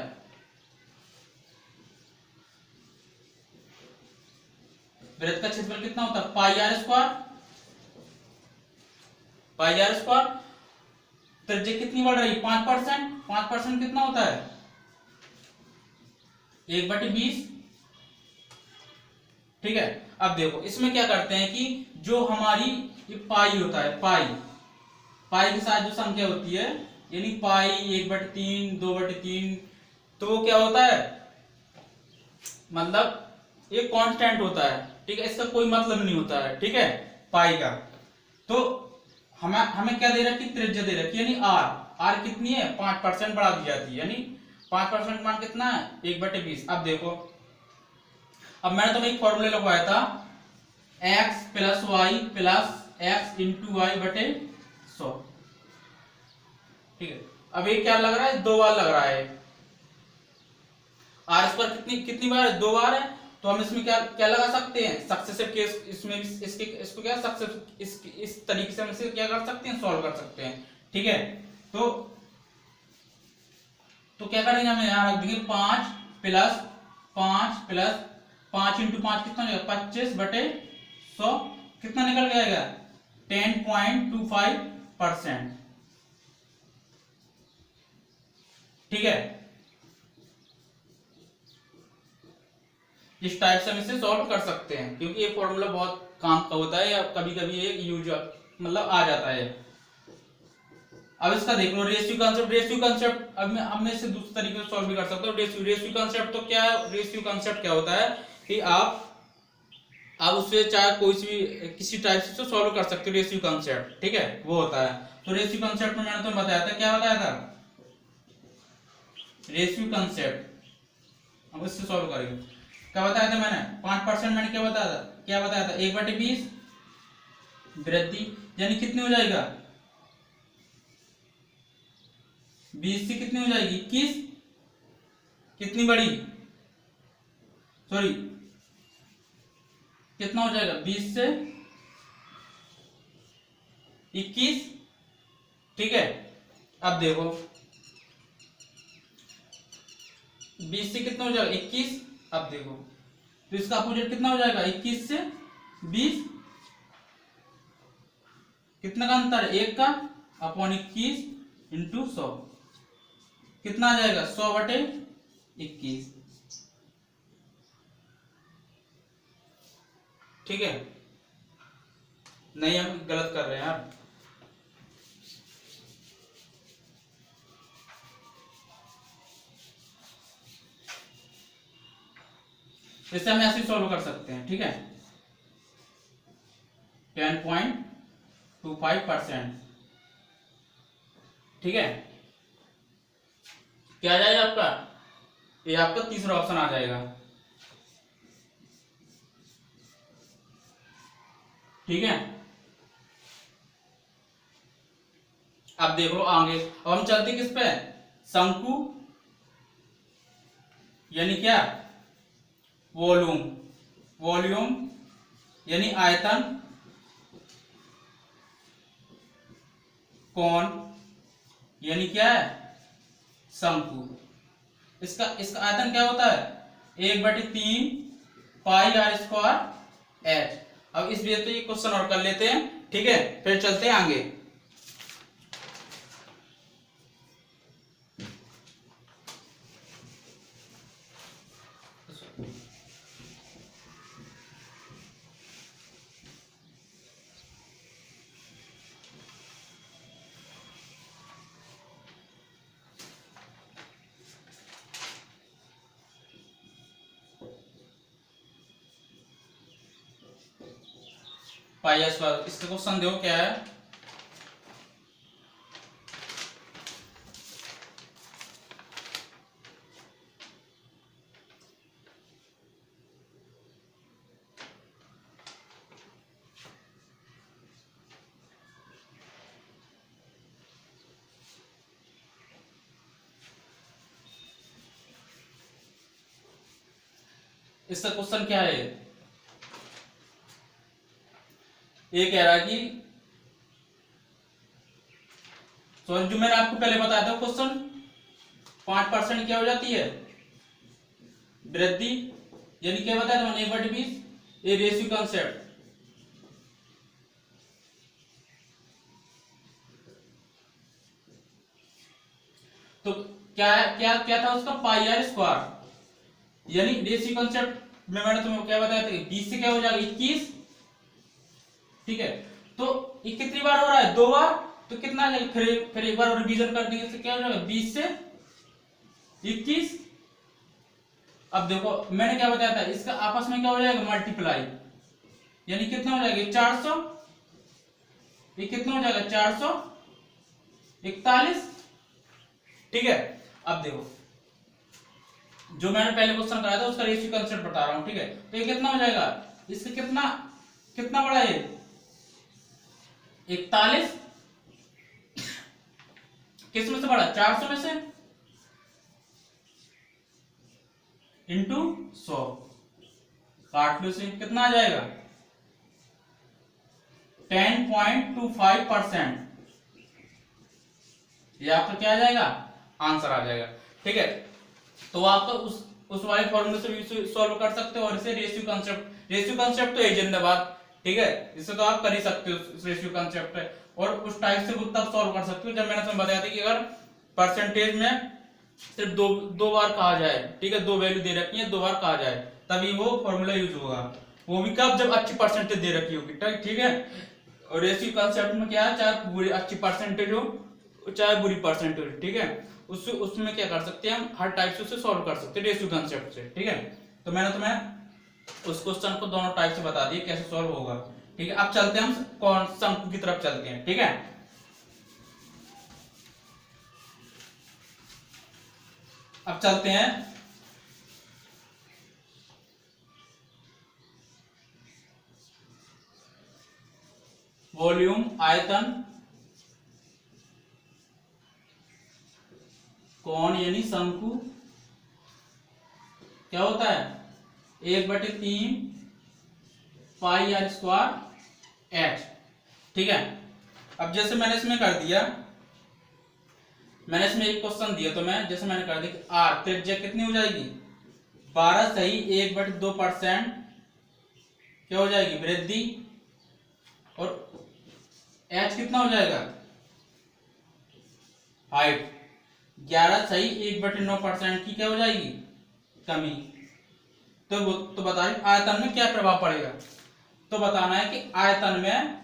[SPEAKER 1] वृत्त का क्षेत्रफल कितना होता है, पाई आर स्क्वायर। त्रिज्या कितनी बढ़ रही है, 5%। 5% कितना होता है, 1/20। ठीक है, अब देखो इसमें क्या करते हैं कि जो हमारी ये पाई होता है, पाई के साथ जो संख्या होती है, यानी पाई 1/3, 2/3, तो वो क्या होता है, मतलब ये कांस्टेंट होता है। ठीक है, इसका कोई मतलब नहीं होता है। ठीक है, पाई का। तो हमें क्या दे रखी, त्रिज्या दे रखी, यानी आर कितनी है, 5% बढ़ा दी जाती है, यानी 5% मान कितना है, 1/20। अब देखो, अब मैंने तुम्हें एक फॉर्मूला लगवाया था, x + y + x × y/100। ठीक है, अब ये क्या लग रहा है, 2 बार लग रहा है। आर स्क्वायर कितनी बार है, 2 बार है। तो हम इसमें क्या लगा सकते हैं, सक्सेसिव केस, इसमें भी इसको क्या सक्सेसिव इस तरीके से हम इसे क्या कर सकते हैं, सॉल्व कर सकते हैं। ठीक है, तो क्या करेंगे, हम यहां रख देंगे 5 + 5 + 5 × 5 कितना हो जाएगा, 25/100। कितना निकल जाएगा, 10.25%। ठीक है, इस टाइप से हम इसे सॉल्व कर सकते हैं, क्योंकि ये फॉर्मूला बहुत काम का होता है, या कभी कभी ये यूज मतलब आ जाता है। अब इसका देख लो, रेशियो कांसेप्ट अब मैं इसे दूसरे तरीके से सॉल्व भी कर सकता हूँ। रेशियो कांसेप्ट तो क्या है, रेशियो कांसेप्ट क्या होता है कि आप उससे चाहे कोई भी किसी टाइप से सॉल्व कर सकते हो, रेशियो कांसेप्ट। ठीक है, वो होता है। तो रेशियो कांसेप्ट में मैंने तुम्हें बताया था, क्या बताया था, रेशियो कांसेप्ट। अब इससे सॉल्व करेंगे, क्या बताया था मैंने, 5% मैंने क्या बताया था 1/20 वृद्धि, यानी कितनी हो जाएगा, 20 से कितनी हो जाएगी, 21। कितनी बड़ी, सॉरी, कितना हो जाएगा, 20 से 21। ठीक है, अब देखो 20 से कितना हो जाएगा, 21। अब देखो, तो इसका अपोजिट कितना हो जाएगा, 21 से 20, कितना का अंतर है, 1 का, अपॉन 21 × 100, कितना आ जाएगा, 100/21। ठीक है, नहीं हम गलत कर रहे हैं यार, इसे हम ऐसे सॉल्व कर सकते हैं। ठीक है, 10.25%। ठीक है, क्या आ जाएगा आपका, ये आपका तीसरा ऑप्शन आ जाएगा। ठीक है, अब देख लो आगे, अब हम चलते किस पे, शंकु, यानी क्या, वॉल्यूम यानी आयतन, कोण यानी क्या है, शंकु। इसका इसका आयतन क्या होता है, 1/3 पाई आर स्क्वायर एच। अब इस बेस पे ये क्वेश्चन और कर लेते हैं, ठीक है, फिर चलते हैं आगे। पाई आर स्क्वायर, इसका क्वेश्चन देखो क्या है। इसका क्वेश्चन क्या है, ये कह रहा है कि सॉरी, जो मैंने आपको पहले बताया था क्वेश्चन, 5% क्या हो जाती है वृद्धि, यानी क्या बताया था मैंने, 1/20, ये रेशियो कंसेप्ट। तो क्या क्या क्या था उसका, पाई आर स्क्वायर, यानी रेशियो कंसेप्ट में मैंने तुम्हें क्या बताया था, 20 से क्या हो जाएगा 21, ठीक है। तो ये कितनी बार हो रहा है, 2 बार, तो कितना आ जाएगा, फिर एक बार रिवीजन कर देंगे तो क्या हो जाएगा, 20 से 21। अब देखो मैंने क्या बताया था, इसका आपस में क्या हो जाएगा, मल्टीप्लाई, यानी कितना हो जाएगा 400, ये कितना हो जाएगा 441, ठीक है। अब देखो जो मैंने पहले क्वेश्चन कराया था उसका रेशियो कंसेप्ट बता रहा हूं, ठीक है। तो ये कितना हो जाएगा, इससे कितना कितना बड़ा है, 41, किस में से बड़ा, 400 में से, इंटू 100, काट लो, से कितना आ जाएगा 10.25%, ये आपका क्या आ जाएगा, आंसर आ जाएगा, ठीक है। तो आपका उस वाले फॉर्मूले से भी सॉल्व कर सकते हो, और इसे रेशियो कंसेप्ट तो है जिंदाबाद, ठीक है, इसे तो आप कर ही सकते हो, रेशियो कंसेप्ट है। और उस टाइप से तब सॉल्व कर सकते हो जब मैंने तुम्हें बताया था कि अगर परसेंटेज में सिर्फ दो बार कहा जाए, ठीक है, 2 वैल्यू दे रखी है, 2 बार कहा जाए, तभी वो फॉर्मूला यूज होगा, वो भी कब, जब अच्छी परसेंटेज दे रखी होगी, ठीक है। और रेशियो कंसेप्ट में क्या है, चाहे बुरी अच्छी परसेंटेज हो चाहे बुरी परसेंटेज, ठीक है, उसमें क्या कर सकते हैं हम, हर टाइप से उसे सॉल्व कर सकते हैं रेशियो कंसेप्ट से, ठीक है। तो मैंने तुम्हें उस क्वेश्चन को दोनों टाइप से बता दिए कैसे सॉल्व होगा, ठीक है। अब चलते हैं हम कौन शंकु की तरफ चलते हैं, ठीक है। अब चलते हैं वॉल्यूम, आयतन, कौन यानी शंकु क्या होता है, 1/3 पाई आर स्क्वायर एच, ठीक है। अब जैसे मैंने इसमें कर दिया, मैंने इसमें एक क्वेश्चन दिया, तो मैं जैसे मैंने कर दिया, आर त्रिज्या कितनी हो जाएगी 12 सही 1/2% क्या हो जाएगी वृद्धि, और एच कितना हो जाएगा हाइट, 11 सही 1/9% की क्या हो जाएगी कमी। तो बता रही आयतन में क्या प्रभाव पड़ेगा, तो बताना है कि आयतन में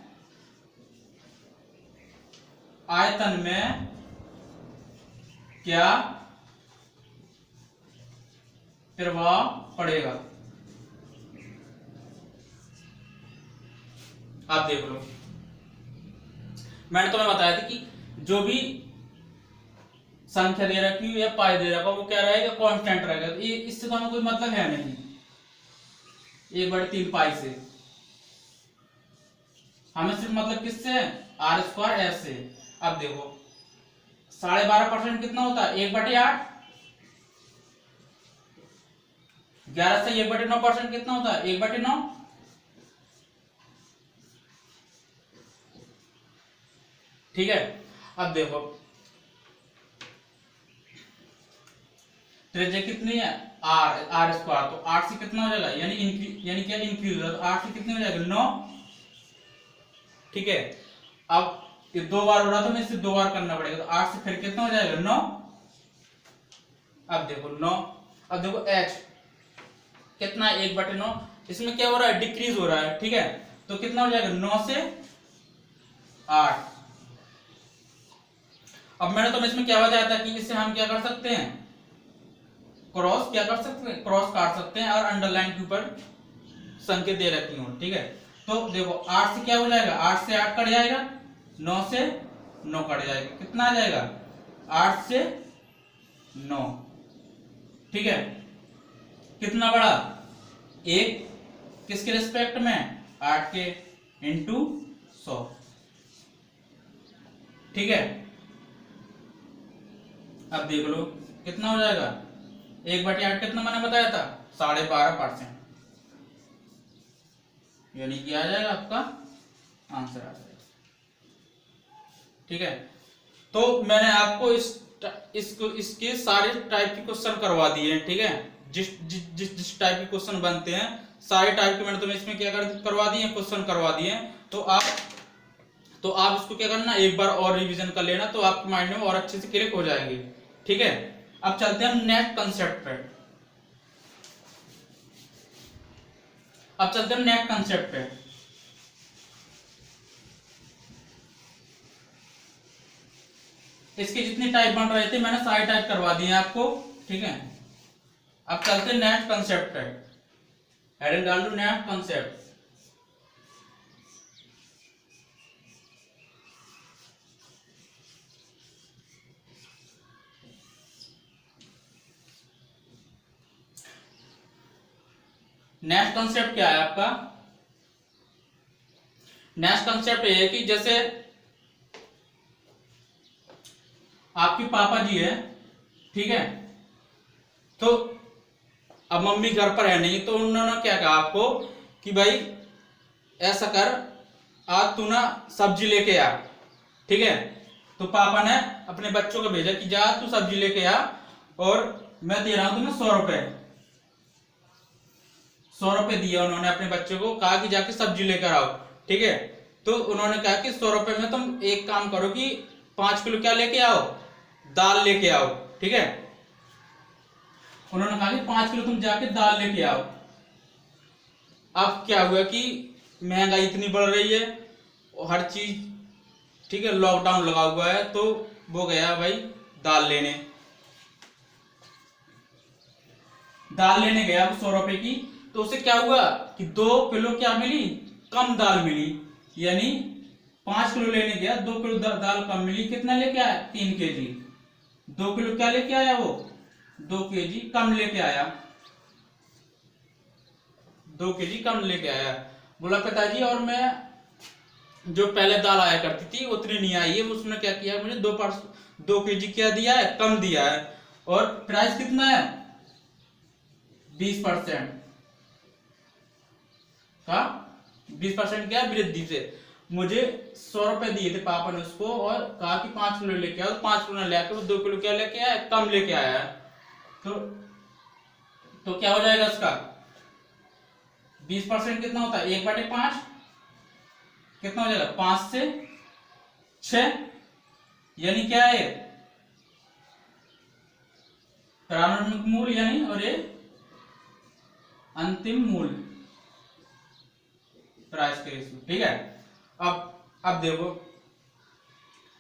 [SPEAKER 1] क्या प्रभाव पड़ेगा। आप देख लो, मैंने तुम्हें बताया था कि जो भी संख्या दे रखी हो या पाई दे रखा हो वो क्या रहेगा, कांस्टेंट रहेगा, तो ये इससे तो हमें कोई मतलब है नहीं, 1/3 पाई से हमें सिर्फ मतलब किससे है, आर स्क्वायर एस से। अब देखो 12.5% कितना होता है, 1/8, 11 से 1/9% कितना होता है, 1/9, ठीक है। अब देखो त्रिज्या कितनी है आर स्क्वायर, तो 8 से कितना हो जाएगा, यानी क्या इंक्रीज हो रहा है, तो 8 से कितनी हो जाएगा 9। ठीक है, अब ये 2 बार हो रहा तो मैं इसे 2 बार करना पड़ेगा, तो 8 से फिर कितना हो जाएगा 9। अब देखो 9, अब देखो h कितना है 1/9, इसमें क्या हो रहा है डिक्रीज हो रहा है। ठीक है, तो कितना हो जाएगा 9 से 8। अब मैंने तुम्हें इसमें क्या बताया था कि इसे हम क्या कर सकते हैं, क्रॉस क्या कर सकते हैं, क्रॉस काट सकते हैं, और अंडरलाइन के ऊपर संकेत दे रखी हूं। ठीक है, तो देखो 8 से क्या हो जाएगा, 8 से 8 कट जाएगा, 9 से 9 कट जाएगा, कितना आ जाएगा 8 से 9। ठीक है, कितना बड़ा 1 किसके रिस्पेक्ट में 8 के इंटू 100। ठीक है, अब देख लो कितना हो जाएगा 1/8 कितना मैंने बताया था 12.5%, यानी कि आ जाएगा आपका आंसर आ जाएगा। ठीक है, तो मैंने आपको इसके सारे टाइप के क्वेश्चन करवा दिए हैं। ठीक है, जिस टाइप के क्वेश्चन बनते हैं सारे टाइप के मैंने तुम्हें इसमें क्या करवा दिए क्वेश्चन करवा दिए हैं। तो आप इसको क्या करना एक बार और रिवीजन कर लेना, तो आपके माइंड में और अच्छे से क्लिक हो जाएंगे। ठीक है, अब चलते हैं हम नेट कंसेप्ट पे। इसके जितने टाइप बन रहे थे मैंने सारे टाइप करवा दिए आपको। ठीक है, अब चलते हैं नेट कंसेप्ट पे। हेडिंग डाल दो नेट कंसेप्ट। नेक्स्ट कंसेप्ट क्या है आपका, नेक्स्ट कंसेप्ट ये है कि जैसे आपके पापा जी है, ठीक है, तो अब मम्मी घर पर है नहीं, तो उन्होंने क्या कहा आपको कि भाई ऐसा कर, आज तू ना सब्जी लेके आ। ठीक है, तो पापा ने अपने बच्चों को भेजा कि जा तू सब्जी लेके आ, और मैं दे रहा हूं तुम्हें 100 रुपए। 100 रुपए दिए उन्होंने अपने बच्चे को, कहा कि जाके सब्जी लेकर आओ। ठीक है, तो उन्होंने कहा कि 100 रुपए में तुम एक काम करो कि 5 किलो क्या लेके आओ, दाल लेके आओ। ठीक है, उन्होंने कहा कि 5 किलो तुम जाके दाल लेके आओ। अब क्या हुआ कि महंगाई इतनी बढ़ रही है और हर चीज, ठीक है, लॉकडाउन लगा हुआ है, तो वो गया भाई दाल लेने गया 100 रुपए की। तो उसे क्या हुआ कि 2 किलो क्या मिली, कम दाल मिली, यानी 5 किलो लेने गया, 2 किलो दाल कम मिली। कितना लेके आया 3 केजी। 2 किलो क्या लेके आया वो 2 केजी कम लेके आया, 2 केजी कम लेके आया। बोला पिताजी और मैं जो पहले दाल आया करती थी उतनी नहीं आई है, उसने क्या किया मुझे 2 केजी क्या दिया है, कम दिया है, और प्राइस कितना है 20% का, 20% क्या वृद्धि से। मुझे 100 रुपए दिए थे पापा ने उसको, और कहा कि 5 किलो लेके आओ, 5 किलो लेके वो 2 किलो क्या लेके आया, कम लेके आया है। तो क्या हो जाएगा इसका 20% कितना होता है 1/5, कितना हो जाएगा 5 से 6, यानी क्या है प्रारंभिक मूल्य, यानी और ये अंतिम मूल्य, प्राइस के रेशियो। ठीक है, अब देखो,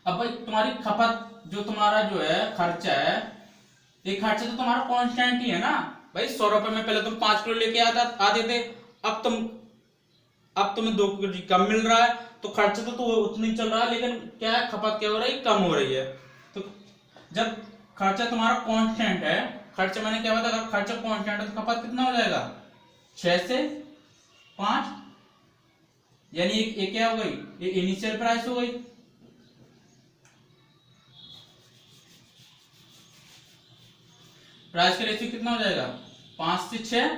[SPEAKER 1] अब भाई तुम्हारी खपत जो तुम्हारा जो है खर्चा है, ये खर्चा तो तुम्हारा कांस्टेंट ही है ना भाई। 100 रुपए में पहले तुम 5 किलो लेके आते थे, अब तुम्हें 2 किलो कम मिल रहा है, तो खर्चा तो उतना ही चल रहा है, लेकिन क्या है खपत क्या हो रही है, कम हो रही है। तो जब खर्चा तुम्हारा कांस्टेंट है, खर्चा मैंने क्या बताया, अगर खर्चा कांस्टेंट है तो खपत कितना हो जाएगा 6 से 5, यानी ये क्या हो गई, ये इनिशियल प्राइस हो गई। प्राइस का रेशियो कितना हो जाएगा 5 से 6,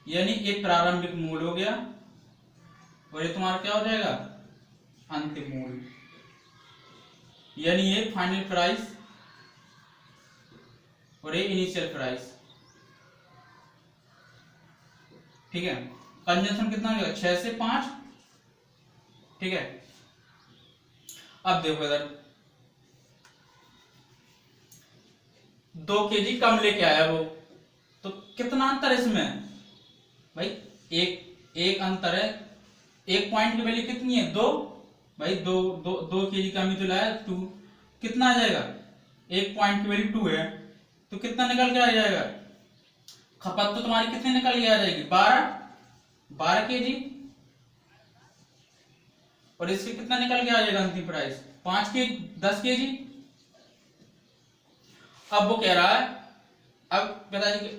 [SPEAKER 1] यानी एक प्रारंभिक मूल्य हो गया, और ये तुम्हारा क्या हो जाएगा अंतिम मूल्य, यानी ये फाइनल प्राइस और ये इनिशियल प्राइस, ठीक है। कंजम्पशन कितना हो जाएगा, 6 से 5, ठीक है। अब देखो इधर 2 kg कम लेके आया वो, तो कितना अंतर है इसमें भाई, एक अंतर है, एक पॉइंट की वैल्यू कितनी है 2 भाई, 2 kg कम ही तो लाया 2, कितना आ जाएगा, एक पॉइंट की वैल्यू 2 है, तो कितना निकल के आ जाएगा, खपत तो तुम्हारी कितनी निकल के आ जाएगी 12 kg, और इससे कितना निकल के आ जाएगा अंतिम प्राइस 5 के 10 kg। अब वो कह रहा है, अब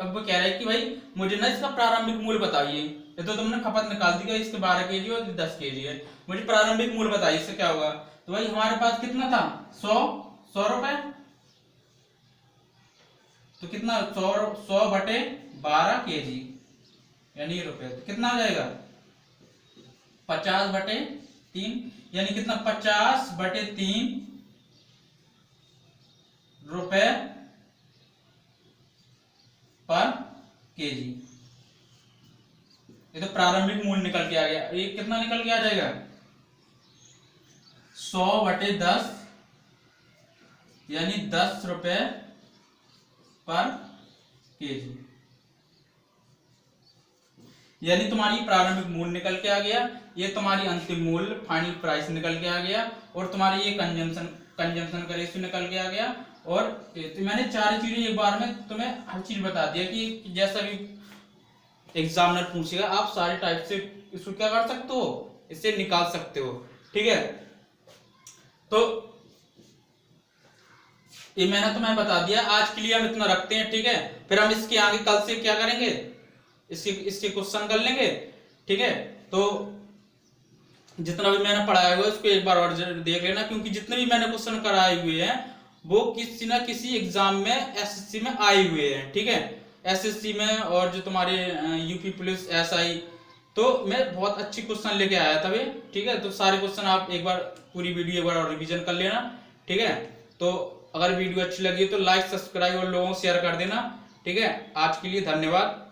[SPEAKER 1] वो कह रहा है कि भाई मुझे ना इसका प्रारंभिक मूल्य बताइए, ये तो तुमने खपत निकाल दी, इसके 12 kg और 10 kg है, मुझे प्रारंभिक मूल्य बताइए इससे क्या होगा। तो भाई हमारे पास कितना था 100 रुपए, तो कितना 100 बटे 12 kg यानी रुपए, तो कितना आ जाएगा 50 बटे 3, यानी कितना 50 बटे 3 रुपए पर केजी। ये तो प्रारंभिक मूल्य निकल के आ गया, ये कितना निकल के आ जाएगा 100 बटे 10 यानी 10 रुपए पर केजी, यानी तुम्हारी प्रारंभिक मूल्य निकल के आ गया, ये तुम्हारी अंतिम मूल्य फाइनल प्राइस निकल के आ गया, और तुम्हारी ये कंजम्पशन का रेशियो निकल के आ गया। और तो मैंने 4 चीजें एक बार में तुम्हें हर चीज बता दिया कि जैसा भी एग्जामिनर पूछेगा आप सारे टाइप से इसको क्या कर सकते हो, इससे निकाल सकते हो, ठीक है। तो ये मैंने तुम्हें बता दिया, आज के लिए हम इतना रखते हैं, ठीक है। फिर हम इसके आगे कल से क्या करेंगे, इसके क्वेश्चन कर लेंगे, ठीक है। तो जितना भी मैंने पढ़ाया हुआ है उसको एक बार और देख लेना, क्योंकि जितने भी मैंने क्वेश्चन कराए हुए हैं वो किसी ना किसी एग्जाम में एसएससी में आए हुए हैं, ठीक है। एसएससी में और जो तुम्हारे यूपी पुलिस एसआई, तो मैं बहुत अच्छी क्वेश्चन लेके आया था भाई, ठीक है। तो सारे क्वेश्चन आप एक बार पूरी वीडियो एक बार और रिवीजन कर लेना, ठीक है। तो अगर वीडियो अच्छी लगी तो लाइक सब्सक्राइब और लोगों को शेयर कर देना, ठीक है। आज के लिए धन्यवाद।